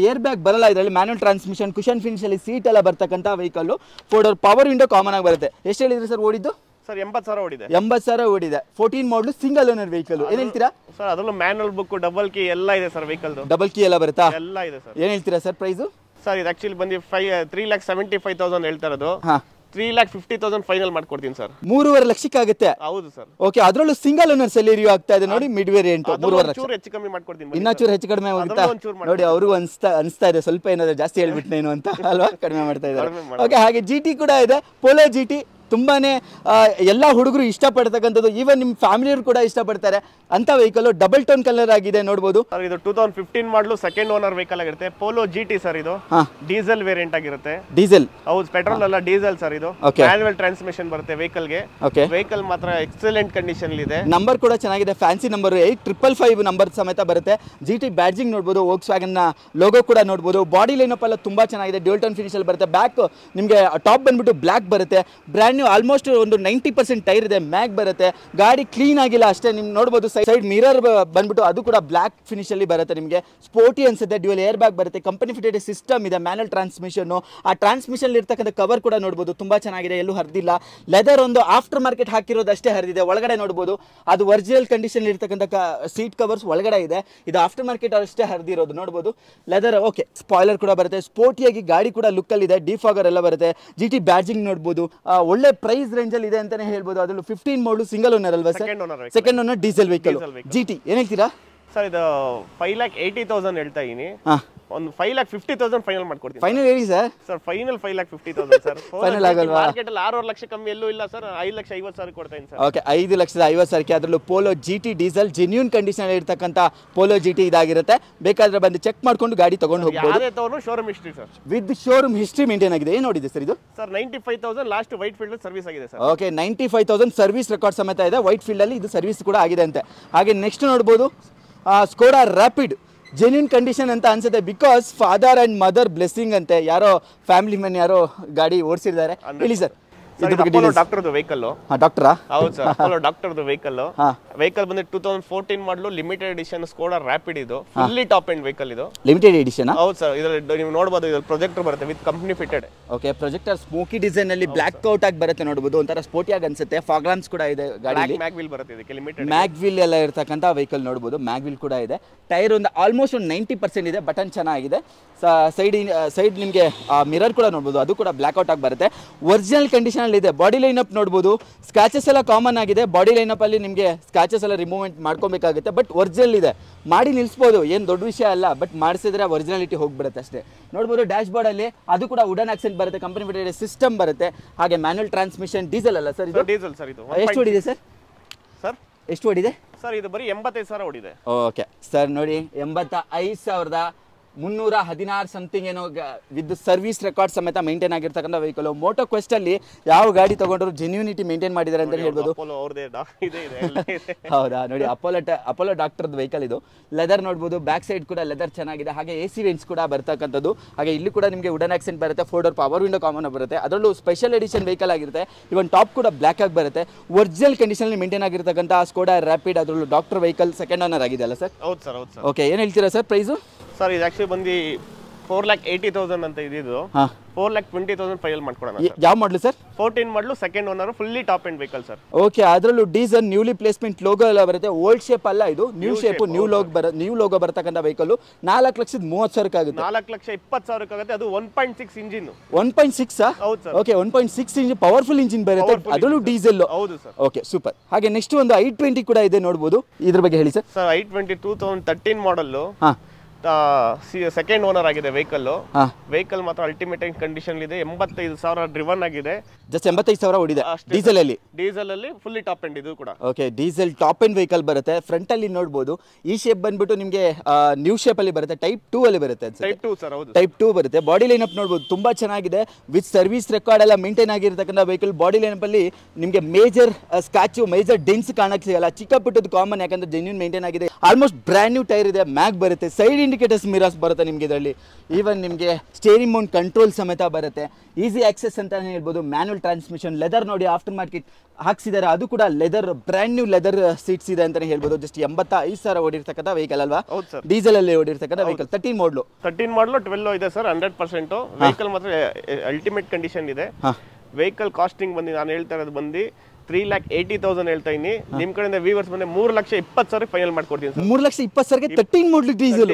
Speaker 2: ಏರ್ ಬ್ಯಾಗ್ ಬರಲ್ಲ ಇದರಲ್ಲಿ. ಮ್ಯಾನ್ಯುವಲ್ ಟ್ರಾನ್ಸ್ಮಿಷನ್, ಕುಷನ್ ಫಿನಿಶ್ ಅಲ್ಲಿ ಸೀಟ್ ಎಲ್ಲ ಬರ್ತಕ್ಕಂಥ vehicle. 4 door power window common ಆಗಿ ಬರುತ್ತೆ. ಎಷ್ಟು ಹೇಳಿದ್ರಿ ಸರ್ ಓಡಿದ್ದು?
Speaker 1: ಸರ್ 80,000 ಓಡಿದೆ.
Speaker 2: 80,000 ಓಡಿದೆ. 14 ಮಾಡಲು ಸಿಂಗಲ್ ಓನರ್ ವೆಹಿಕಲ್. ಏನ್ ಹೇಳ್ತೀರಾ
Speaker 1: ಸರ್? ಅದರಲ್ಲೂ ಮ್ಯಾನುವಲ್ ಬುಕ್, ಡಬಲ್ ಕೀ ಎಲ್ಲ ಇದೆ ಸರ್. ವೆಹಿಕಲ್
Speaker 2: ಡಬಲ್ ಕೀ ಎಲ್ಲ ಬರುತ್ತಾ?
Speaker 1: ಎಲ್ಲ ಇದೆ ಸರ್.
Speaker 2: ಏನ್ ಹೇಳ್ತೀರಾ ಸರ್ ಪ್ರೈಸ್?
Speaker 1: ಸರ್ ಇದು ಆಕ್ಚುಲಿ ಬಂದು 3,75,000 ಹೇಳ್ತಾ ಇರೋದು. 3,50,000 ಫೈನಲ್ ಮಾಡ್ಕೊಡ್ತೀನಿ ಸರ್.
Speaker 2: 3.5 ಲಕ್ಷಕ್ಕೆ ಆಗುತ್ತೆ.
Speaker 1: ಹೌದು ಸರ್.
Speaker 2: ಓಕೆ, ಅದರಲ್ಲೂ ಸಿಂಗಲ್ ಓನರ್ ಸೆಲೆರಿಯೋ ಆಗ್ತಾ ಇದೆ ನೋಡಿ. Mid variant 3.5 lakh.
Speaker 1: ಹೆಚ್ಚು ಕಮ್ಮಿ ಮಾಡ್ಕೊಡ್ತೀನಿ.
Speaker 2: ಇನ್ನೊಂಚೂರು ಹೆಚ್ಚು ಕಡಿಮೆ ಆಗುತ್ತಾ ನೋಡಿ. ಅವ್ರಿಗೂ ಅನಿಸ್ತಾ ಇದೆ ಸ್ವಲ್ಪ ಏನಾದ್ರು ಜಾಸ್ತಿ ಹೇಳ್ಬಿಟ್ನೇನು ಅಂತ ಅಲ್ವಾ? ಕಡಿಮೆ ಮಾಡ್ತಾ ಇದ್ದಾರೆ. ಓಕೆ, ಹಾಗೆ GT ಕೂಡ ಇದೆ. ಪೋಲೋ GT ತುಂಬಾನೇ ಎಲ್ಲ ಹುಡುಗರು ಇಷ್ಟಪಡ್ತಕ್ಕಂಥದ್ದು. ಈವನ್ ನಿಮ್ಮ ಫ್ಯಾಮಿಲಿಯವರು ಕೂಡ ಇಷ್ಟಪಡ್ತಾರೆ ಅಂತ ವೆಹಿಕಲ್. ಡಬಲ್ ಟೋನ್ ಕಲರ್ ಆಗಿದೆ ನೋಡಬಹುದು.
Speaker 1: ಇದು 2015 ಮಾಡಲು ಸೆಕೆಂಡ್ ಓನರ್ ವೆಹಿಕಲ್ ಆಗಿರುತ್ತೆ. Polo GT sir. ಇದು ಡೀಸೆಲ್ ವೇರಿಯಂಟ್ ಆಗಿರುತ್ತೆ.
Speaker 2: ಡೀಸೆಲ್?
Speaker 1: ಹೌದು, ಪೆಟ್ರೋಲ್ ಅಲ್ಲ, ಡೀಸೆಲ್ ಸರ್. ಇದು ಮ್ಯಾನ್ಯುವಲ್ ಟ್ರಾನ್ಸ್ಮಿಷನ್ ಬರುತ್ತೆ ವೆಹಿಕಲ್ ಗೆ. ವೆಹಿಕಲ್ ಮಾತ್ರ ಎಕ್ಸಲೆಂಟ್ ಕಂಡೀಷನ್ ಇದೆ.
Speaker 2: ನಂಬರ್ ಕೂಡ ಚೆನ್ನಾಗಿದೆ. ಫ್ಯಾನ್ಸಿ ನಂಬರ್ 8555 ನಂಬರ್ ಸಮೇತ ಬರುತ್ತೆ. GT ಬ್ಯಾಡ್ಜಿಂಗ್ ನೋಡಬಹುದು. ವೋಕ್ಸ್ವ್ಯಾಗನ್ ಲೋಗೋ ಕೂಡ ನೋಡಬಹುದು. ಬಾಡಿ ಲೈನಪ್ ಎಲ್ಲ ತುಂಬಾ ಚೆನ್ನಾಗಿದೆ. ಡ್ಯೂಲ್ ಟೋನ್ ಫಿನಿಶ್ ಅಲ್ಲಿ ಬರುತ್ತೆ. ಬ್ಯಾಕ್ ನಿಮಗೆ ಟಾಪ್ ಬಂದ್ಬಿಟ್ಟು ಬ್ಲಾಕ್ ಬರುತ್ತೆ. ಬ್ರ್ಯಾಂಡ್ ನ್ಯೂ ಆಲ್ಮೋಸ್ಟ್ ಒಂದು 90% ಟೈರ್ ಇದೆ. ಮ್ಯಾಗ್ ಬರುತ್ತೆ. ಗಾಡಿ ಕ್ಲೀನ್ ಆಗಿಲ್ಲ ಅಷ್ಟೇ. ನಿಮ್ಗೆ ನೋಡಬಹುದು ಸೈಡ್ ಮಿರರ್ ಬಂದ್ಬಿಟ್ಟು ಅದು ಕೂಡ ಬ್ಲಾಕ್ ಫಿನಿಶ್ ಅಲ್ಲಿ ಬರುತ್ತೆ. ನಿಮಗೆ ಸ್ಪೋರ್ಟಿ ಅನ್ಸುತ್ತೆ. ಡ್ಯೂಯಲ್ ಏರ್ ಬ್ಯಾಗ್ ಬರುತ್ತೆ. ಕಂಪನಿ ಫಿಟೆಡ್ ಸಿಸ್ಟಮ್ ಇದೆ. Manual transmission. ಆ ಟ್ರಾನ್ಸ್ಮಿಷನ್ ಇರ್ತಕ್ಕಂಥ ಕವರ್ ಕೂಡ ನೋಡಬಹುದು, ತುಂಬಾ ಚೆನ್ನಾಗಿದೆ. ಎಲ್ಲೂ ಹರಿದಿಲ್ಲ. ಲೆದರ್ ಒಂದು ಆಫ್ಟರ್ ಮಾರ್ಕೆಟ್ ಹಾಕಿರೋದಷ್ಟೇ ಹರಿದಿದೆ. ಒಳಗಡೆ ನೋಡಬಹುದು ಅದು ಒರಿಜಿನಲ್ ಕಂಡೀಷನ್ ಇರ್ತಕ್ಕಂಥ ಸೀಟ್ ಕವರ್ಸ್ ಒಳಗಡೆ ಇದೆ. ಇದು ಆಫ್ಟರ್ ಮಾರ್ಕೆಟ್ ಅಷ್ಟೇ ಹರಿದಿರೋದು ನೋಡಬಹುದು. Leather okay. ಸ್ಪಾಯ್ಲರ್ ಕೂಡ ಬರುತ್ತೆ. ಸ್ಪೋರ್ಟಿಯಾಗಿ ಗಾಡಿ ಕೂಡ ಲುಕ್ ಅಲ್ಲಿ ಇದೆ. ಡಿಫಾಗರ್ ಎಲ್ಲ ಬರುತ್ತೆ. GT ಬ್ಯಾಡ್ಜಿಂಗ್ ನೋಡಬಹುದು. ಒಳ್ಳೆ ಪ್ರೈಸ್ ರೇಂಜ್ ಅಲ್ಲಿ ಇದೆ ಅಂತಾನೆ ಹೇಳ್ಬೋದು. ಅದರಲ್ಲೂ 15 ಮಾಡಲು ಸಿಂಗಲ್ ಓನರ್ ಅಲ್ವಾ sir? Second owner diesel vehicle GT. ಏನ್ ಹೇಳ್ತೀರಾ
Speaker 1: ಸರ್? ಇದು 5,80,000 ಹೇಳ್ತಾ ಇದೀನಿ. ಒಂದು 5,50,000 ಫೈನಲ್ ಮಾಡ್ಕೊಡ್ತೀನಿ.
Speaker 2: ಫೈನಲ್ ಹೇಳಿ sir.
Speaker 1: Sir final 5,50,000 sir.
Speaker 2: Final ಆಗಲ್ವಾ?
Speaker 1: ಮಾರ್ಕೆಟ್ ಅಲ್ಲಿ 6.5 ಲಕ್ಷ ಕಮ್ಮಿ ಎಲ್ಲೂ ಇಲ್ಲ ಸರ್. 5,50,000 ಕೊಡ್ತೀನಿ ಸರ್.
Speaker 2: ಓಕೆ, 5,50,000ಕ್ಕೆ ಅದರಲ್ಲೂ polo GT diesel genuine condition ಇರ್ತಕ್ಕಂಥ ಪೋಲೋ GT ಇದಾಗಿರುತ್ತೆ. ಬೇಕಾದ್ರೆ ಬಂದು ಚೆಕ್ ಮಾಡ್ಕೊಂಡು ಗಾಡಿ ತಗೊಂಡು ಹೋಗ್ಬೋದು.
Speaker 1: ಯಾರೇ ತಗೊಂಡು showroom history sir.
Speaker 2: With showroom history maintain ಆಗಿದೆ. ಏನು ನೋಡಿದೆ ಸರ್ ಇದು?
Speaker 1: Sir 95,000 last white field service ಆಗಿದೆ ಸರ್.
Speaker 2: ಓಕೆ, 95,000 ಸರ್ವಿಸ್ ರೆಕಾರ್ಡ್ ಸಮೇತ ಇದೆ. ವೈಟ್ ಫೀಲ್ಡ್ ಅಲ್ಲಿ ಇದು ಸರ್ವಿಸ್ ಕೂಡ ಆಗಿದೆ ಅಂತೆ. ಹಾಗೆ ನೆಕ್ಸ್ಟ್ ನೋಡಬಹುದು ಸ್ಕೋಡಾ ರ್ಯಾಪಿಡ್. ಜೆನ್ಯೂನ್ ಕಂಡೀಷನ್ ಅಂತ ಅನ್ಸುತ್ತೆ. Because father and mother blessing ಅಂತೆ. ಯಾರೋ ಫ್ಯಾಮಿಲಿ ಮ್ಯಾನ್ ಯಾರೋ ಗಾಡಿ ಓಡಿಸಿದ್ದಾರೆ. ಹೇಳಿ ಸರ್.
Speaker 1: ಡಾಕ್ಟರ್ದು ವೆಹಿಕಲ್.
Speaker 2: ಡಾಕ್ಟರಾ?
Speaker 1: ಹೌದು ಸರ್, ಅಪೋಲೋ ಡಾಕ್ಟರ್ದು ವೆಹಿಕಲ್. ವೆಹಿಕಲ್ ಬಂದು 2014 ಮಾಡಲು ಲಿಮಿಟೆಡ್ ಎಡಿಷನ್ ಸ್ಕೋಡಾ ರ್ಯಾಪಿಡ್. ಇದು ಫುಲ್ಲಿ ಟಾಪ್ ಎಂಡ್ ವೆಹಿಕಲ್. ಇದು ಲಿಮಿಟೆಡ್ ಎಡಿಷನ್. ಹೌದು ಸರ್, ಇದರಲ್ಲಿ ನೀವು ನೋಡಬಹುದು, ಇದು ಪ್ರೊಜೆಕ್ಟರ್ ಬರುತ್ತೆ with company fitted.
Speaker 2: Okay, projector smoky design ಅಲ್ಲಿ ಬ್ಲಾಕ್ ಔಟ್ ಆಗಿ ಬರುತ್ತೆ ನೋಡಬಹುದು. ಒಂಥರ ಸ್ಪೋರ್ಟಿಯಾಗಿ ಅನ್ಸುತ್ತೆ. ಫಾಗ್ ಲ್ಯಾಂಪ್ಸ್ ಕೂಡ ಇದೆ ಗಾಡಿಯಲ್ಲಿ.
Speaker 1: ಮ್ಯಾಗ್ ವೀಲ್ ಬರುತ್ತೆ ಇದಕ್ಕೆ, ಲಿಮಿಟೆಡ್
Speaker 2: ಮ್ಯಾಗ್ ವೀಲ್ ಎಲ್ಲ ಇರತಕ್ಕಂತ ವೆಹಿಕಲ್ ನೋಡಬಹುದು. ಮ್ಯಾಗ್ ವೀಲ್ ಕೂಡ ಇದೆ. ಟೈರ್ ಒಂದು ಆಲ್ಮೋಸ್ಟ್ ಒಂದು 90% ಇದೆ. ಬಟನ್ ಚೆನ್ನಾಗಿದೆ. ಸೈಡ್ ನಿಮಗೆ ಮಿರರ್ ಕೂಡ ನೋಡಬಹುದು, ಅದು ಕೂಡ ಬ್ಲಾಕ್ ಔಟ್ ಆಗಿ ಬರುತ್ತೆ. ಒರಿಜಿನಲ್ ಕಂಡೀಷನ್ ಅಲ್ಲಿ ಇದೆ. ಬಾಡಿ ಲೈನ್ ಅಪ್ ನೋಡಬಹುದು. ಸ್ಕ್ರಾಚಸ್ ಎಲ್ಲ ಕಾಮನ್ ಆಗಿದೆ. ಬಾಡಿ ಲೈನ್ ಅಪ್ ಅಲ್ಲಿ ನಿಮಗೆ ಸ್ಕ್ರಾಚಸ್ ಎಲ್ಲ ರಿಮೂವ್ಮೆಂಟ್ ಮಾಡ್ಕೊಬೇಕಾಗುತ್ತೆ. ಬಟ್ ಒರಿಜಿನಲ್ ಇದೆ. ಮಾಡಿ ನಿಲ್ಲಿಸಬಹುದು, ಏನು ದೊಡ್ಡ ವಿಷಯ ಅಲ್ಲ. ಬಟ್ ಮಾಡಿಸಿದ್ರೆ ಒರಿಜಿನಾಲಿಟಿ ಹೋಗ್ಬಿಡುತ್ತೆ ಅಷ್ಟೇ. ನೋಡಬಹುದು ಡ್ಯಾಶ್ ಬೋರ್ಡ್ ಅಲ್ಲಿ ಅದು ಕೂಡ ವುಡನ್ ಆಕ್ಸೆಂಟ್ ಬರುತ್ತೆ. ಕಂಪನಿ ಫಿಟೆಡ್ ಸಿಸ್ಟಮ್ ಬರುತ್ತೆ. ಹಾಗೆ ಮ್ಯಾನ್ಯುಯಲ್ ಟ್ರಾನ್ಸ್ಮಿಷನ್. ಡೀಸೆಲ್ ಅಲ್ಲ ಸರ್ ಇದು?
Speaker 1: Diesel sir. ಇದು
Speaker 2: ಎಷ್ಟು ಓಡಿದೆ ಸರ್? ಎಷ್ಟು ಓಡಿದೆ
Speaker 1: ಸರ್? ಇದು ಬರೀ 85,000 ಓಡಿದೆ.
Speaker 2: ಓಕೆ ಸರ್, ನೋಡಿ 85,316 ಸಮಥಿಂಗ್ ಏನೋ ವಿತ್ ಸರ್ವಿಸ್ ರೆಕಾರ್ಡ್ ಸಮೇತ ಮೇಂಟೈನ್ ಆಗಿರ್ತಕ್ಕಂಥ ವೆಹಿಕಲ್. ಮೋಟೋ ಕ್ವೆಸ್ಟ್ ಅಲ್ಲಿ ಯಾವ ಗಾಡಿ ತಗೊಂಡ್ರು ಜೆನ್ಯೂನಿಟಿ ಮೇಂಟೈನ್ ಮಾಡಿದ್ದಾರೆ ಅಂತ ಹೇಳ್ಬೋದು. ಹೌದಾ? ನೋಡಿ, ಅಪೋಲೋ ಡಾಕ್ಟರ್ದು ವೆಹಿಕಲ್ ಇದು. ಲೆದರ್ ನೋಡ್ಬೋದು. ಬ್ಯಾಕ್ ಸೈಡ್ ಕೂಡ ಲೆದರ್ ಚೆನ್ನಾಗಿದೆ. ಹಾಗೆ AC ವೆಂಟ್ಸ್ ಕೂಡ ಬರ್ತಕ್ಕಂಥದ್ದು. ಹಾಗೆ ಇಲ್ಲಿ ಕೂಡ ನಿಮಗೆ ವುಡನ್ ಆಕ್ಸೆಂಟ್ ಬರುತ್ತೆ. 4 ಡೋರ್ ಪವರ್ ವಿಂಡೋ ಕಾಮನ್ ಬರುತ್ತೆ. ಅದರಲ್ಲೂ ಸ್ಪೆಷಲ್ ಎಡಿಷನ್ ವೆಹಿಕಲ್ ಆಗಿರುತ್ತೆ. ಇವನ್ ಟಾಪ್ ಕೂಡ ಬ್ಲಾಕ್ ಆಗಿ ಬರುತ್ತೆ. ಒರಿಜಿನಲ್ ಕಂಡೀಷನ್ ಮೇಂಟೈನ್ ಆಗಿರ್ತಕ್ಕಂಥ ಸ್ಕೋಡಾ ರ್ಯಾಪಿಡ್. ಅದರಲ್ಲೂ ಡಾಕ್ಟರ್ ವೆಹಿಕಲ್ ಸೆಕೆಂಡ್ ಓನರ್ ಆಗಿದೆ ಅಲ್ಲ ಸರ್?
Speaker 1: ಹೌದು ಸರ್, ಹೌದು ಸರ್.
Speaker 2: ಓಕೆ, ಏನು ಹೇಳ್ತೀರಾ ಸರ್ ಪ್ರೈಸು?
Speaker 1: ಸರ್ ಇದು ಆಕ್ಚುಲಿ ಬಂದು 4,80,000 ಅಂತ ಇದ್ದು 4,20,000 ಫೈನಲ್ ಮಾಡ್ಕೊಡೋಣ.
Speaker 2: ಯಾವ ಮಾಡಲು ಸರ್?
Speaker 1: 14 ಮಾಡಲು, second owner, fully top end vehicle sir.
Speaker 2: Okay, ಅದರಲ್ಲೂ ಡೀಸೆಲ್ ನ್ಯೂಲಿ ಪ್ಲೇಸ್ಮೆಂಟ್ ಲೋಗೋ ಎಲ್ಲ ಬರುತ್ತೆ. ಓಲ್ಡ್ ಶೇಪ್ ಅಲ್ಲ ಇದು, ನ್ಯೂ ಶೇಪ್, ನ್ಯೂ ಲೋಗೋ ಬರ್ತಕ್ಕಂಥ ವೆಹಿಕಲ್. 4,30,000 ಆಗುತ್ತೆ.
Speaker 1: 4,20,000 ಆಗುತ್ತೆ. ಅದು 1.6 ಇಂಜಿನ್.
Speaker 2: 1.6?
Speaker 1: ಹೌದು sir.
Speaker 2: Okay, 1.6 engine powerful engine ಬರುತ್ತೆ. ಅದರಲ್ಲೂ ಡೀಸೆಲ್.
Speaker 1: ಹೌದು ಸರ್.
Speaker 2: Okay, super. ಹಾಗೆ ನೆಕ್ಸ್ಟ್ ಒಂದು i20 ಕೂಡ ಇದೆ ನೋಡಬಹುದು. ಇದ್ರ ಬಗ್ಗೆ ಹೇಳಿ ಸರ್.
Speaker 1: ಸರ್ i20 2013 ಮಾಡಲ್. ಸೆಕೆಂಡ್ ಓನರ್ ಆಗಿದೆ ವೆಹಿಕಲ್. ವೆಹಿಕಲ್ ಮಾತ್ರ ಅಲ್ಟಿಮೇಟ್ ಕಂಡೀಷನ್ ಇದೆ. 85,000 ಡ್ರಿವನ್ ಆಗಿದೆ.
Speaker 2: ಜಸ್ಟ್ 85,000 ಓಡಿದೆ ಡೀಸೆಲ್ ಅಲ್ಲಿ.
Speaker 1: ಡೀಸೆಲ್ ಅಲ್ಲಿ ಫುಲ್ಲಿ ಟಾಪ್ ಎಂಡ್ ಇದು ಕೂಡ.
Speaker 2: Okay, diesel top end vehicle ಬರುತ್ತೆ. ಫ್ರಂಟ್ ಅಲ್ಲಿ ನೋಡಬಹುದು ಈ ಶೇಪ್ ಬಂದ್ಬಿಟ್ಟು ನಿಮಗೆ ನ್ಯೂ ಶೇಪ್ ಅಲ್ಲಿ ಬರುತ್ತೆ. ಟೈಪ್ 2 ಅಲ್ಲಿ ಬರುತ್ತೆ.
Speaker 1: ಟೈಪ್ 2 ಸರ್, ಹೌದು.
Speaker 2: ಟೈಪ್ 2 ಬರುತ್ತೆ. ಬಾಡಿ ಲೈನ್ ಅಪ್ ನೋಡಬಹುದು, ತುಂಬಾ ಚೆನ್ನಾಗಿದೆ. ವಿತ್ ಸರ್ವಿಸ್ ರೆಕಾರ್ಡ್ ಎಲ್ಲ ಮೇಂಟೈನ್ ಆಗಿರ್ತಕ್ಕಂಥ ವೆಹಿಕಲ್. ಬಾಡಿ ಲೈನ್ ಅಪ್ ಅಲ್ಲಿ ನಿಮಗೆ ಮೇಜರ್ ಸ್ಕ್ರಾಚ್, ಮೇಜರ್ ಡೆನ್ಸ್ ಕಾಣಕ್ಕೆ ಸಿಗಲ್ಲ. ಚಿಕ್ಕ ಪುಟ್ಟದ್ದು ಕಾಮನ್, ಯಾಕಂದ್ರೆ ಜೆನ್ಯೂನ್ ಮೇಂಟೈನ್ ಆಗಿದೆ. ಆಲ್ಮೋಸ್ಟ್ ಬ್ರ್ಯಾಂಡ್ ನ್ಯೂ ಟೈರ್ ಇದೆ. ಮ್ಯಾಗ್ ಬರುತ್ತೆ. ಸೈಡ್ ಇಂಡಿಕೇಟರ್ಸ್ ಮಿರರ್ಸ್ ಬರುತ್ತೆ ನಿಮಗೆ ಇದರಲ್ಲಿ. ಈವನ್ ನಿಮಗೆ ಸ್ಟೇರಿಂಗ್ ಮೌಂಟ್ ಕಂಟ್ರೋಲ್ ಸಮೇತ ಬರುತ್ತೆ. ಈಸಿ ಆಕ್ಸೆಸ್ ಅಂತ ಹೇಳ್ಬೋದು. Manual transmission. ಲೆದರ್ ನೋಡಿ, ಆಫ್ಟರ್ ಮಾರ್ಕೆಟ್ ಹಾಕ್ಸಿದ್ದಾರೆ. ಅದು ಕೂಡ leather, brand new leather seats ಇದೆ ಅಂತಾನೆ ಹೇಳ್ಬೋದು. ಜಸ್ಟ್ 85,000 ಓಡಿರ್ತಕ್ಕಂಥ ವೆಹಿಕಲ್ ಅಲ್ವಾ? ಡೀಸೆಲ್ ಅಲ್ಲಿ ಓಡಿರ್ತಕ್ಕಂಥ ವೆಹಿಕಲ್. 13 ಮಾಡಲು 12
Speaker 1: ಇದೆ ಸರ್. 100% ವೆಹಿಕಲ್ ಮಾತ್ರ ಅಲ್ಟಿಮೇಟ್ ಕಂಡೀಷನ್ ಇದೆ. ವೆಹಿಕಲ್ ಕಾಸ್ಟಿಂಗ್ ಬಂದು ನಾನು ಹೇಳ್ತಾ ಇರೋದು ಬಂದು 3,80,000 ಹೇಳ್ತಾ ಇದ್ದೀನಿ. ನಿಮ್ ಕಡೆಯಿಂದ ವ್ಯೂವರ್ಸ್ ಬಂದ್ರೆ 3,20,000 ಫೈನಲ್ ಮಾಡ್ಕೊಡ್ತೀನಿ ಸರ್.
Speaker 2: 3,20,000ಗೆ 13 ಮಾಡಲು ಡೀಸೆಲ್.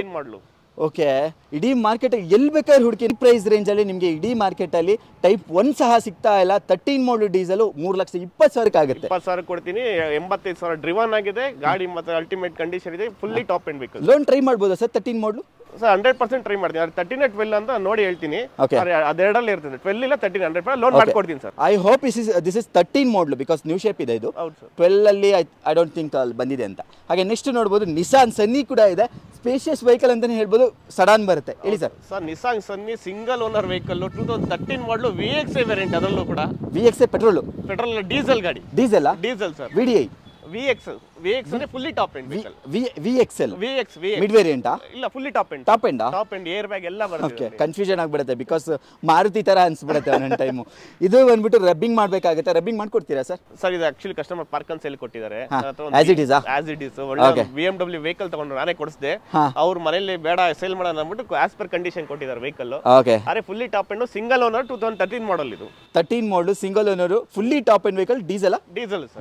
Speaker 2: ಓಕೆ, ಇಡೀ ಮಾರ್ಕೆಟ್ ಎಲ್ಲಿ ಬೇಕಾದ್ರೆ ಹುಡುಕಿ ಪ್ರೈಸ್ ರೇಂಜ್ ಅಲ್ಲಿ ನಿಮಗೆ ಇಡೀ ಮಾರ್ಕೆಟ್ ಅಲ್ಲಿ ಟೈಪ್ 1 ಸಹ ಸಿಗ್ತಾ ಇಲ್ಲ. 13 ಮಾಡಲು ಡೀಸೆಲ್ 3,20,000 ಆಗುತ್ತೆ.
Speaker 1: 20,000 ಕೊಡ್ತೀನಿ. 85,000 ಡ್ರಿವನ್ ಆಗಿದೆ ಗಾಡಿ. ಮತ್ತೆ ಅಲ್ಟಿಮೇಟ್ ಕಂಡೀಷನ್ ಇದೆ. Fully top end vehicle.
Speaker 2: Loan try ಮಾಡ್ಬೋದಾ ಸರ್ 13 ಮಾಡಲು?
Speaker 1: ಸರ್ 100% ಟ್ರೈ ಮಾಡ್ತೀನಿ. 13 12 ಅಂತ ನೋಡಿ ಹೇಳ್ತೀನಿ. ಅದೆರಡಲ್ಲಿ ಇರ್ತದೆ. 12 ಇಲ್ಲ 13 100% ಲೋನ್ ಮಾಡ್ಕೊಡ್ತೀನಿ sir.
Speaker 2: I hope this is 13 ಮಾಡಲು ಬಿಕಾಸ್ ನ್ಯೂ ಶೇಪ್ ಇದೆ ಇದು. 12 ಅಲ್ಲಿ ಐ ಡೋಂಟ್ ಥಿಂಕ್ ಅಲ್ಲಿ ಬಂದಿದೆ ಅಂತ. ಹಾಗೆ ನೆಕ್ಸ್ಟ್ ನೋಡಬಹುದು ನಿಸಾನ್ ಸನ್ನಿ ಕೂಡ ಇದೆ. ಸ್ಪೇಷಿಯಸ್ ವೆಹಿಕಲ್ ಅಂತಾನೆ ಹೇಳ್ಬೋದು. ಸಡಾನ್ ಬರುತ್ತೆ. ಹೇಳಿ sir.
Speaker 1: Sir Nissan Sunny single owner vehicle 2013 model VXI variant. ಅದರಲ್ಲೂ ಕೂಡ
Speaker 2: VXI ಪೆಟ್ರೋಲ್
Speaker 1: ಡೀಸೆಲ್ ಗಾಡಿ.
Speaker 2: Diesel
Speaker 1: sir.
Speaker 2: VDI
Speaker 1: VX ಅಂದ್ರೆ fully top end vehicle.
Speaker 2: VXL mid variant
Speaker 1: ಇಲ್ಲ, fully top end. Top end air bag ಎಲ್ಲ ಬರುತ್ತೆ.
Speaker 2: Okay, confusion ಆಗ್ಬಿಡುತ್ತೆ because Maruti ತರ ಅನ್ಸ್ಬಿಡುತ್ತೆ ಒಂದೊಂದು ಟೈಮು. ಇದು ಬಂದ್ಬಿಟ್ಟು ರಬ್ಬಿಂಗ್ ಮಾಡ್ಬೇಕಾಗುತ್ತೆ. ರಬ್ಬಿಂಗ್ ಮಾಡ್ಕೊಡ್ತೀರಾ ಸರ್?
Speaker 1: ಸರ್ ಇದು ಆಕ್ಚುಲಿ ಕಸ್ಟಮರ್ ಪಾರ್ಕ್ ಅಂತ ಹೇಳಿ ಕೊಟ್ಟಿದ್ದಾರೆ.
Speaker 2: ಆಸ್ ಇಟ್ ಇಸ್
Speaker 1: ಒಳ್ಳೆ BMW ವೆಹಿಕಲ್ ತಗೊಂಡು ನಾನೇ ಕೊಡಿಸಿದೆ. ಅವ್ರ ಮನೆಯಲ್ಲಿ ಬೇಡ ಸೇಲ್ ಮಾಡೋಣ ಅಂದ್ಬಿಟ್ಟು ಆಸ್ ಪರ್ ಕಂಡೀಷನ್ ಕೊಟ್ಟಿದ್ದಾರೆ vehicle.
Speaker 2: Okay,
Speaker 1: are fully top end single owner 2013 model ಇದು.
Speaker 2: 13 model single owner fully top end vehicle.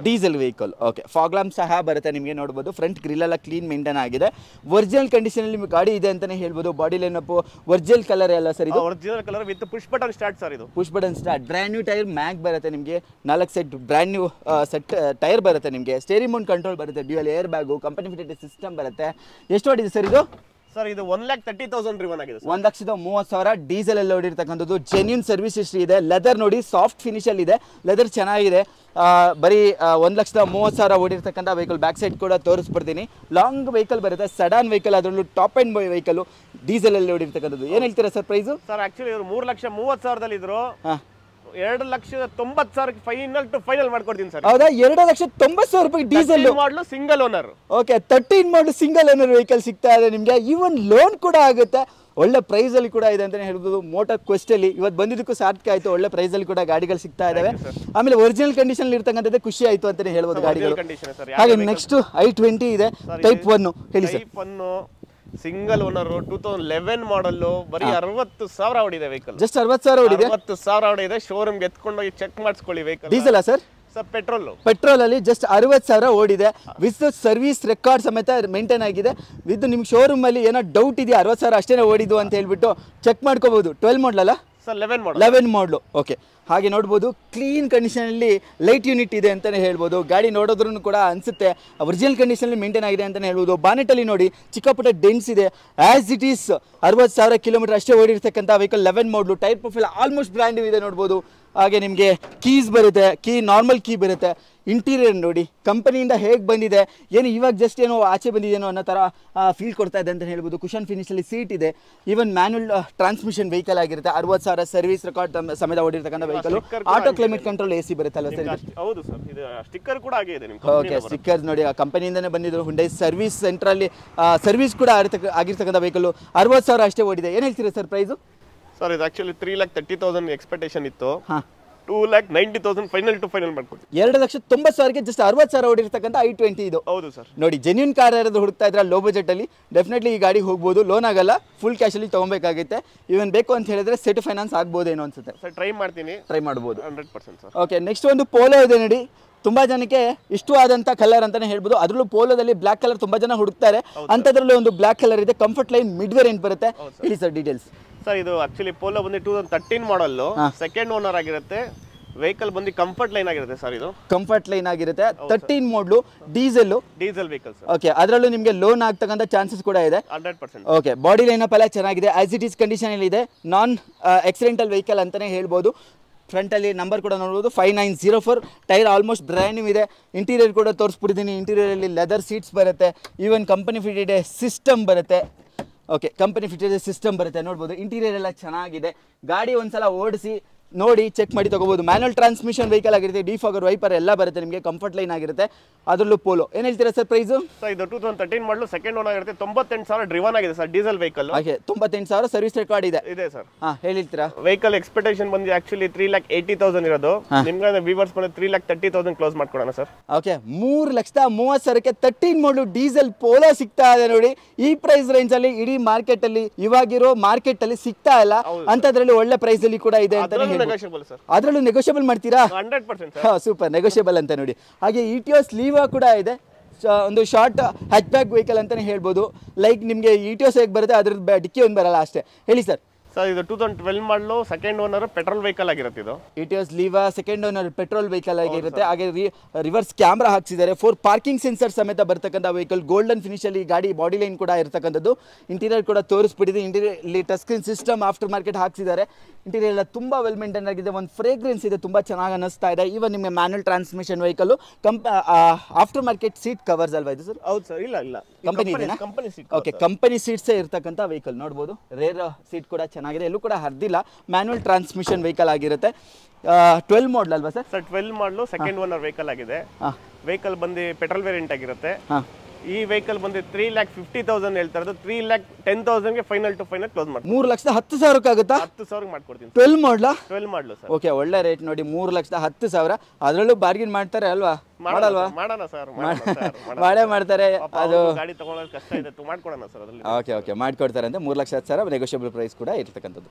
Speaker 2: Diesel vehicle. Okay, fog lamp ಸಹ ಬರುತ್ತೆ ನಿಮಗೆ ನೋಡಬಹುದು. ಫ್ರಂಟ್ ಗ್ರಿಲ್ ಎಲ್ಲ ಕ್ಲೀನ್ ಮೇಂಟೈನ್ ಆಗಿದೆ. ಒರಿಜಿನಲ್ ಕಂಡೀಷನ್ ಅಲ್ಲಿ ಗಾಡಿ ಇದೆ ಅಂತಾನೆ ಹೇಳ್ಬೋದು. Body line up original colour ಎಲ್ಲ ಸರ್ ಇದು.
Speaker 1: Original colour with push button start sir ಇದು.
Speaker 2: Push button start. Brand new tyre mag ಬರುತ್ತೆ ನಿಮಗೆ. 4 set brand new set tyre ಬರುತ್ತೆ ನಿಮಗೆ. ಸ್ಟೇರಿಂಗ್ ಮೌಂಟ್ ಕಂಟ್ರೋಲ್ ಬರುತ್ತೆ. Dual air bag, company fitted system ಬರುತ್ತೆ. ಎಷ್ಟು ಓಡಿದೆ ಸರ್ ಇದು?
Speaker 1: ಸರ್ ಇದು 1,30,000 ಡ್ರಿವನ್ ಆಗಿದೆ.
Speaker 2: 1,30,000 ಡೀಸೆಲ್ ಅಲ್ಲಿ ಓಡಿರ್ತಕ್ಕಂಥದ್ದು. ಜೆನ್ಯೂನ್ ಸರ್ವಿಸ್ ಹಿಸ್ಟ್ರಿ ಇದೆ. ಲೆದರ್ ನೋಡಿ ಸಾಫ್ಟ್ ಫಿನಿಶ್ ಅಲ್ಲಿ ಇದೆ. ಲೆದರ್ ಚೆನ್ನಾಗಿದೆ. ಬರೀ 1,30,000 ಓಡಿರ್ತಕ್ಕಂಥ ವೆಹಿಕಲ್. ಬ್ಯಾಕ್ ಸೈಡ್ ಕೂಡ ತೋರಿಸ್ಬಿಡ್ತೀನಿ. ಲಾಂಗ್ ವೆಹಿಕಲ್ ಬರುತ್ತೆ. ಸಡಾನ್ ವೆಹಿಕಲ್. ಅದರಲ್ಲೂ ಟಾಪ್ ಎಂಡ್ ವೆಹಿಕಲ್ ಡೀಸೆಲ್ ಅಲ್ಲಿ ಓಡಿರ್ತಕ್ಕಂಥದ್ದು. ಏನ್ ಹೇಳ್ತೀರಾ ಸರ್ ಪ್ರೈಸ್?
Speaker 1: ಸರ್ ಆಕ್ಚುಲಿ ಇವರು 3,30,000 ಇದ್ರು. 2,90,000 ಫೈನಲ್ ಮಾಡ್ಕೊಡ್ತೀನಿ ಸರ್.
Speaker 2: ಹೌದಾ? 2,90,000 ರೂಪಾಯಿ ಡೀಸೆಲ್
Speaker 1: ಮಾಡಲು ಸಿಂಗಲ್ ಓನರ್.
Speaker 2: ಓಕೆ, 13 ಮಾಡಲು ಸಿಂಗಲ್ ಓನರ್ ವೆಹಿಕಲ್ ಸಿಗ್ತಾ ಇದೆ ನಿಮಗೆ. ಈವನ್ ಲೋನ್ ಕೂಡ ಆಗುತ್ತೆ. ಒಳ್ಳೆ ಪ್ರೈಸಲ್ಲಿ ಕೂಡ ಇದೆ ಅಂತಲೇ ಹೇಳ್ಬೋದು. ಮೋಟಾರ್ ಕ್ವೆಸ್ಟಲ್ಲಿ ಇವತ್ತು ಬಂದಿದ್ದಕ್ಕೂ ಸಾರ್ಥಕ ಆಯಿತು, ಒಳ್ಳೆ ಪ್ರೈಸಲ್ಲಿ ಕೂಡ ಗಾಡಿಗಳು ಸಿಗ್ತಾ ಇದ್ದಾವೆ. ಆಮೇಲೆ ಒರಿಜಿನಲ್ ಕಂಡೀಷನ್ ಇರ್ತಕ್ಕಂಥದ್ದೇ ಖುಷಿ ಆಯಿತು ಅಂತಲೇ ಹೇಳ್ಬೋದು ಗಾಡಿಗಳು. ಹಾಗೆ ನೆಕ್ಸ್ಟ್ i20 ಇದೆ ಟೈಪ್ 1 ಹೇಳಿ ಸರ್.
Speaker 1: ಟೈಪ್ 1 ಸಿಂಗಲ್ ಓನರ್ 2011 ಮಾಡಲ್, ಬರೀ 60,000 ಓಡಿದೆ ವೆಹಿಕಲ್.
Speaker 2: ಜಸ್ಟ್ 60,000 ಓಡಿದೆ.
Speaker 1: 60,000 ಓಡಿದೆ. ಶೋರೂಮ್ಗೆ ಎತ್ಕೊಂಡೋಗಿ ಚೆಕ್ ಮಾಡಿಸ್ಕೊಳ್ಳಿ vehicle.
Speaker 2: Diesel sir?
Speaker 1: Sir petrol.
Speaker 2: Petrol ಅಲ್ಲಿ ಜಸ್ಟ್ 60,000 ಓಡಿದೆ. ವಿತ್ ಸರ್ವಿಸ್ ರೆಕಾರ್ಡ್ ಸಮೇತ ಮೇಂಟೈನ್ ಆಗಿದೆ. ವಿತ್ ನಿಮ್ಗೆ ಶೋರೂಮ್ ಅಲ್ಲಿ ಏನೋ ಡೌಟ್ ಇದೆಯಾ 60,000 ಅಷ್ಟೇ ಓಡಿದ್ದು ಅಂತ ಹೇಳ್ಬಿಟ್ಟು ಚೆಕ್ ಮಾಡ್ಕೋಬಹುದು. 12 ಮಾಡಲ್ ಅಲ್ಲ
Speaker 1: ಸರ್?
Speaker 2: 11 ಮಾಡಲು. ಓಕೆ, ಹಾಗೆ ನೋಡ್ಬೋದು ಕ್ಲೀನ್ ಕಂಡೀಷನಲ್ಲಿ ಲೈಟ್ ಯೂನಿಟ್ ಇದೆ ಅಂತಲೇ ಹೇಳ್ಬೋದು. ಗಾಡಿ ನೋಡೋದ್ರೂ ಕೂಡ ಅನಿಸುತ್ತೆ ಒರಿಜಿನಲ್ ಕಂಡೀಷನಲ್ಲಿ ಮೇಂಟೈನ್ ಆಗಿದೆ ಅಂತಲೇ ಹೇಳ್ಬೋದು. ಬಾನೆಟಲ್ಲಿ ನೋಡಿ ಚಿಕ್ಕ ಪುಟ್ಟ ಡೆನ್ಸ್ ಇದೆ. ಆ್ಯಸ್ ಇಟ್ ಈಸ್ 60,000 ಕಿಲೋಮೀಟರ್ ಅಷ್ಟೇ ಓಡಿರ್ತಕ್ಕಂಥ ವೆಹಿಕಲ್. 11 ಮಾಡಲು. ಟೈರ್ ಪ್ರೊಫೈಲ್ ಆಲ್ಮೋಸ್ಟ್ ಬ್ರ್ಯಾಂಡ್ ಇದೆ ನೋಡ್ಬೋದು. ಹಾಗೆ ನಿಮಗೆ ಕೀಸ್ ಬರುತ್ತೆ, ಕೀ ನಾರ್ಮಲ್ ಕೀ ಬರುತ್ತೆ. ಇಂಟೀರಿಯರ್ ನೋಡಿ ಕಂಪನಿಯಿಂದ ಹೇಗೆ ಬಂದಿದೆ, ಏನು ಇವಾಗ ಜಸ್ಟ್ ಏನೋ ಆಚೆ ಬಂದಿದೆಯೋ ಅನ್ನೋ ಥರ ಫೀಲ್ ಕೊಡ್ತಾ ಇದೆ ಅಂತ ಹೇಳ್ಬೋದು. ಕುಷನ್ ಫಿನಿಷಲ್ಲಿ ಸೀಟ್ ಇದೆ. ಈವನ್ ಮ್ಯಾನ್ಯಲ್ ಟ್ರಾನ್ಸ್ಮಿಷನ್ ವೆಹಿಕಲ್ ಆಗಿರುತ್ತೆ. 60,000 ಸರ್ವಿಸ್ ರೆಕಾರ್ಡ್ ಸಮೇತ ಓಡಿರ್ತಕ್ಕಂಥ vehicle. Auto climate control AC ಬರುತ್ತಲ್ಲ ಸರ್?
Speaker 1: ಹೌದು ಸರ್, ಇದು ಸ್ಟಿಕ್ಕರ್ ಕೂಡ ಆಗಿದೆ ನಿಮಗೆ.
Speaker 2: ಓಕೆ, ಸ್ಟಿಕ್ಕರ್ಸ್ ನೋಡಿ ಆ ಕಂಪನಿಯಿಂದನೇ ಬಂದಿದ್ರು. ಹುಂಡೈ ಸರ್ವಿಸ್ ಸೆಂಟ್ರಲ್ಲಿ ಸರ್ವಿಸ್ ಕೂಡ ಆಗಿರ್ತಕ್ಕಂಥ ವೆಹಿಕಲ್. 60,000 ಅಷ್ಟೇ ಓಡಿದೆ. ಏನು ಹೇಳ್ತೀರಾ ಸರ್ ಪ್ರೈಸು?
Speaker 1: ಸರ್ ಇದು ಆಕ್ಚುಲಿ 3,30,000 ಎಕ್ಸ್ಪೆಕ್ಟೇಷನ್ ಇತ್ತು. 2,90,000 ಫೈನಲ್ ಟು ಫೈನಲ್ ಮಾಡ್ಕೊಡ್ತೀವಿ.
Speaker 2: 2,90,000ಗೆ ಜಸ್ಟ್ 60,000 ಓಡಿರ್ತಕ್ಕಂಥ i20 ಇದು.
Speaker 1: ಹೌದು ಸರ್. ನೋಡಿ
Speaker 2: ಜೆನ್ಯೂನ್ ಕಾರ್ ಯಾರಾದ್ರು ಹುಡುಕ್ತಾ ಇದ್ರೆ ಲೋ ಬಜೆಟ್ ಅಲ್ಲಿ ಡೆಫಿನೆಟ್ಲಿ ಈ ಗಾಡಿ ಹೋಗ್ಬೋದು. ಲೋನ್ ಆಗಲ್ಲ, ಫುಲ್ ಕ್ಯಾಶ್ ಅಲ್ಲಿ ತಗೊಬೇಕಾಗುತ್ತೆ. ಇವನ್ ಬೇಕು ಅಂತ ಹೇಳಿದ್ರೆ ಸೆಟ್ ಫೈನಾನ್ಸ್ ಆಗ್ಬೋದೇನೋ ಅನ್ಸುತ್ತೆ
Speaker 1: ಸರ್. ಟ್ರೈ ಮಾಡ್ತೀನಿ,
Speaker 2: ಟ್ರೈ ಮಾಡ್ಬೋದು
Speaker 1: 100% ಸರ್.
Speaker 2: ಓಕೆ, ನೆಕ್ಸ್ಟ್ ಒಂದು ಪೋಲೋ ಇದೆ ನೋಡಿ. ತುಂಬಾ ಜನಕ್ಕೆ ಇಷ್ಟವಾದಂಥ ಕಲರ್ ಅಂತಾನೆ ಹೇಳ್ಬೋದು. ಅದರಲ್ಲೂ ಪೋಲೋದಲ್ಲಿ ಬ್ಲಾಕ್ ಕಲರ್ ತುಂಬಾ ಜನ ಹುಡುಕ್ತಾರೆ. ಅಂಥದ್ರಲ್ಲಿ ಒಂದು ಬ್ಲಾಕ್ ಕಲರ್ ಇದೆ. ಕಂಫರ್ಟ್ ಲೈನ್ ಮಿಡ್ ವೇರಿಯಂಟ್ ಬರುತ್ತೆ. ಹೇಳಿ ಸರ್ ಡೀಟೇಲ್ಸ್.
Speaker 1: ಸರ್ ಇದು ಆಕ್ಚುಲಿ ಪೋಲೋ ಬಂದು 2013 ಮಾಡಲ್, ಸೆಕೆಂಡ್ ಓನರ್ ಆಗಿರುತ್ತೆ. ವೆಹಿಕಲ್ ಬಂದು ಕಂಫರ್ಟ್ ಲೈನ್ ಆಗಿರುತ್ತೆ ಸರ್. ಇದು ಕಂಫರ್ಟ್
Speaker 2: ಲೈನ್ ಆಗಿರುತ್ತೆ. 13 ಮಾಡಲು, ಡೀಸೆಲ್
Speaker 1: ವೆಹಿಕಲ್ ಸರ್.
Speaker 2: ಓಕೆ, ಅದರಲ್ಲೂ ನಿಮಗೆ ಲೋನ್ ಆಗ್ತಕ್ಕಂಥ ಚಾನ್ಸಸ್ ಕೂಡ ಇದೆ
Speaker 1: 100%.
Speaker 2: ಓಕೆ, ಬಾಡಿ ಲೈನಪ್ ಎಲ್ಲ ಚೆನ್ನಾಗಿದೆ. ಆಸ್ ಇಟ್ ಈಸ್ ಕಂಡೀಷನ್ ಅಲ್ಲಿ ಇದೆ. ನಾನ್ ಆಕ್ಸಿಡೆಂಟಲ್ ವೆಹಿಕಲ್ ಅಂತಾನೆ ಹೇಳ್ಬೋದು. ಫ್ರಂಟ್ ಅಲ್ಲಿ ನಂಬರ್ ಕೂಡ ನೋಡಬಹುದು 5904. ಟೈರ್ ಆಲ್ಮೋಸ್ಟ್ ಬ್ರ್ಯಾಂಡ್ ನ್ಯೂ ಇದೆ. ಇಂಟೀರಿಯರ್ ಕೂಡ ತೋರಿಸ್ಬಿಟ್ಟಿದ್ದೀನಿ. ಇಂಟೀರಿಯರ್ ಅಲ್ಲಿ ಲೆದರ್ ಸೀಟ್ಸ್ ಬರುತ್ತೆ. ಈವನ್ ಕಂಪನಿ ಫಿಟೆಡ್ ಸಿಸ್ಟಮ್ ಬರುತ್ತೆ. ಓಕೆ, ಕಂಪನಿ ಫಿಟೆಡ್ ಸಿಸ್ಟಮ್ ಬರುತ್ತೆ ನೋಡ್ಬೋದು. ಇಂಟೀರಿಯರ್ ಎಲ್ಲ ಚೆನ್ನಾಗಿದೆ. ಗಾಡಿ ಒಂದ್ಸಲ ಓಡಿಸಿ ನೋಡಿ ಚೆಕ್ ಮಾಡಿ ತಗೋಬಹುದು. ಮ್ಯಾನುವಲ್ ಟ್ರಾನ್ಸ್ಮಿಷನ್ ವೆಹಿಕಲ್ ಆಗಿರುತ್ತೆ. ಡಿಫಾಗರ್ ವೈಪರ್ ಎಲ್ಲ ಬರುತ್ತೆ ನಿಮಗೆ. ಕಂಫರ್ಟ್ ಲೈನ್ ಆಗಿರುತ್ತೆ. ಅದರಲ್ಲೂ ಪೋಲೋ. ಏನು ಹೇಳ್ತೀರಾ ಸರ್ ಪ್ರೈಸು? ಸರ್ ಇದು 2013 ಮಾಡಲು, ಸೆಕೆಂಡ್ ಓನರ್ ಆಗಿರುತ್ತೆ. 98,000 ಡ್ರಿವನ್ ಆಗಿದೆ ಸರ್. Diesel vehicle. ಹಾಗೆ 98,000 ಸರ್ವಿಸ್ ರೆಕಾರ್ಡ್ ಇದೆ ಸರ್. ಹೇಳ್ತೀರಾ? ವೆಹಿಕಲ್ ಎಕ್ಸ್ಪೆಕ್ಟೇಷನ್ ಬಂದು ಆಕ್ಚುಲಿ 3,80,000 ಇರೋದು. ನಿಮ್ಗೆ ವ್ಯೂವರ್ಸ್ ಬಂದು 3,30,000 ಕ್ಲೋಸ್ ಮಾಡ್ಕೊಡೋಣ ಸರ್. ಓಕೆ, 3,30,000ಕ್ಕೆ 13 ಮಾಡಲು ಡೀಸೆಲ್ ಪೋಲೋ ಸಿಗ್ತಾ ಇದೆ ನೋಡಿ. ಈ ಪ್ರೈಸ್ ರೇಂಜ್ ಅಲ್ಲಿ ಇಡೀ ಮಾರ್ಕೆಟ್ ಅಲ್ಲಿ ಇವಾಗಿರೋ ಮಾರ್ಕೆಟ್ ಅಲ್ಲಿ ಸಿಗ್ತಾ ಇಲ್ಲ. ಅಂತದ್ರಲ್ಲಿ ಒಳ್ಳೆ ಪ್ರೈಸ್ ಅಲ್ಲಿ ಕೂಡ ಇದೆ ಅಂತ. ಅದರಲ್ಲೂ ನೆಗೋಷಿಯಬಲ್ ಮಾಡ್ತೀರಾ? 100%. ಸೂಪರ್, ನೆಗೋಷಿಯಬಲ್ ಅಂತ ನೋಡಿ. ಹಾಗೆ ಇಟಿಯೋಸ್ ಲೀವಾ ಕೂಡ ಇದೆ. ಒಂದು ಶಾರ್ಟ್ ಹ್ಯಾಚ್ ಬ್ಯಾಕ್ ವೆಹಿಕಲ್ ಅಂತಾನೆ ಹೇಳ್ಬೋದು. ಲೈಕ್ ನಿಮಗೆ ಇಟಿಯೋಸ್ ಹೇಗೆ ಬರುತ್ತೆ ಅದ್ರದ್ದು ಡಿಕ್ಕಿ ಒಂದು ಬರಲ್ಲ ಅಷ್ಟೇ. ಹೇಳಿ ಸರ್. ಸರ್ ಇದು 2012 ಮಾಡಲು, ಸೆಕೆಂಡ್ ಓನರ್ ಪೆಟ್ರೋಲ್ ವೆಹಿಕಲ್ ಆಗಿರುತ್ತೆ. ಇದು Etios Liva second owner petrol vehicle ಆಗಿರುತ್ತೆ. ಹಾಗೆ ರಿವರ್ಸ್ ಕ್ಯಾಮ್ರಾ ಹಾಕ್ಸಿದ್ದಾರೆ. 4 ಪಾರ್ಕಿಂಗ್ ಸೆನ್ಸರ್ ಸಮೇತ ಬರ್ತಕ್ಕಂಥ ವೆಹಿಕಲ್. ಗೋಲ್ಡನ್ ಫಿನಿಶ್ ಅಲ್ಲಿ ಗಾಡಿ ಬಾಡಿ ಲೈನ್ ಕೂಡ ಇರತಕ್ಕಂಥದ್ದು. ಇಂಟೀರಿಯರ್ ಕೂಡ ತೋರಿಸ್ಬಿಟ್ಟಿದೆ. ಇಂಟೀರಿಯರ್ ಇಲ್ಲಿ touch screen system after market ಹಾಕ್ಸಿದ್ದಾರೆ. ಇಂಟೀರಿಯರ್ ಎಲ್ಲ ತುಂಬಾ ವೆಲ್ ಮೇಂಟೈನ್ ಆಗಿದೆ. ಒಂದು ಫ್ರೇಗ್ರೆನ್ಸ್ ಇದೆ, ತುಂಬಾ ಚೆನ್ನಾಗಿ ಅನಿಸ್ತಾ ಇದೆ. ಇವನ್ ನಿಮಗೆ manual transmission vehicle. After market seat covers ಅಲ್ವಾ ಇದು ಸರ್? ಹೌದು ಸರ್. ಇಲ್ಲ ಕಂಪನಿ ಇದೆ. ಓಕೆ, ಕಂಪನಿ ಸೀಟ್ಸೇ ಇರ್ತಕ್ಕಂಥ ವೆಹಿಕಲ್ ನೋಡ್ಬೋದು. ರೇರ್ ಸೀಟ್ ಕೂಡ ಚೆನ್ನಾಗಿದೆ. ಎಲ್ಲೂ ಕೂಡ ಹರಿದಿಲ್ಲ. ಮ್ಯಾನುವಲ್ ಟ್ರಾನ್ಸ್ಮಿಷನ್ ವೆಹಿಕಲ್ ಆಗಿರುತ್ತೆ. 12 ಮಾಡಲ್ ಅಲ್ವಾ ಸರ್? ಸರ್ 12 ಮಾಡಲು, ಸೆಕೆಂಡ್ ಓನರ್ ವೆಹಿಕಲ್ ಆಗಿದೆ. ವೆಹಿಕಲ್ ಬಂದು ಪೆಟ್ರೋಲ್ ವೇರಿಯಂಟ್ ಆಗಿರುತ್ತೆ. ಈ ವೆಹಿಕಲ್ ಬಂದು 3,50,000 ಹೇಳ್ತಾ ಇರೋದು. 3,10,000ಗೆ ಫೈನಲ್ ಟು ಫೈನಲ್ ಕ್ಲೋಸ್ ಮಾಡ್ತೀವಿ. 3,10,000 ಆಗುತ್ತಾ? 10,000 ಮಾಡ್ಕೊಡ್ತೀನಿ. 12 ಮಾಡಲು ಸರ್. ಓಕೆ, ಒಳ್ಳೆ ರೇಟ್ ನೋಡಿ. 3,10,000. ಅದರಲ್ಲೂ ಬಾರ್ಗಿನ್ ಮಾಡ್ತಾರೆ ಅಲ್ವಾ? ಮಾಡಲ್ವಾ? ಮಾಡೋಣ ಸರ್, ಮಾಡೇ ಮಾಡ್ತಾರೆ. ಅದು ಗಾಡಿ ತಗೊಳ್ಳೋದು ಕಷ್ಟ ಇದೆ, ಮಾಡ್ಕೊಡೋಣ ಸರ್. ಓಕೆ, ಮಾಡ್ಕೊಡ್ತಾರೆ ಅಂತ. 3,10,000 ನೆಗೋಷಿಯಬಲ್ ಪ್ರೈಸ್ ಕೂಡ ಇರ್ತಕ್ಕಂಥದ್ದು.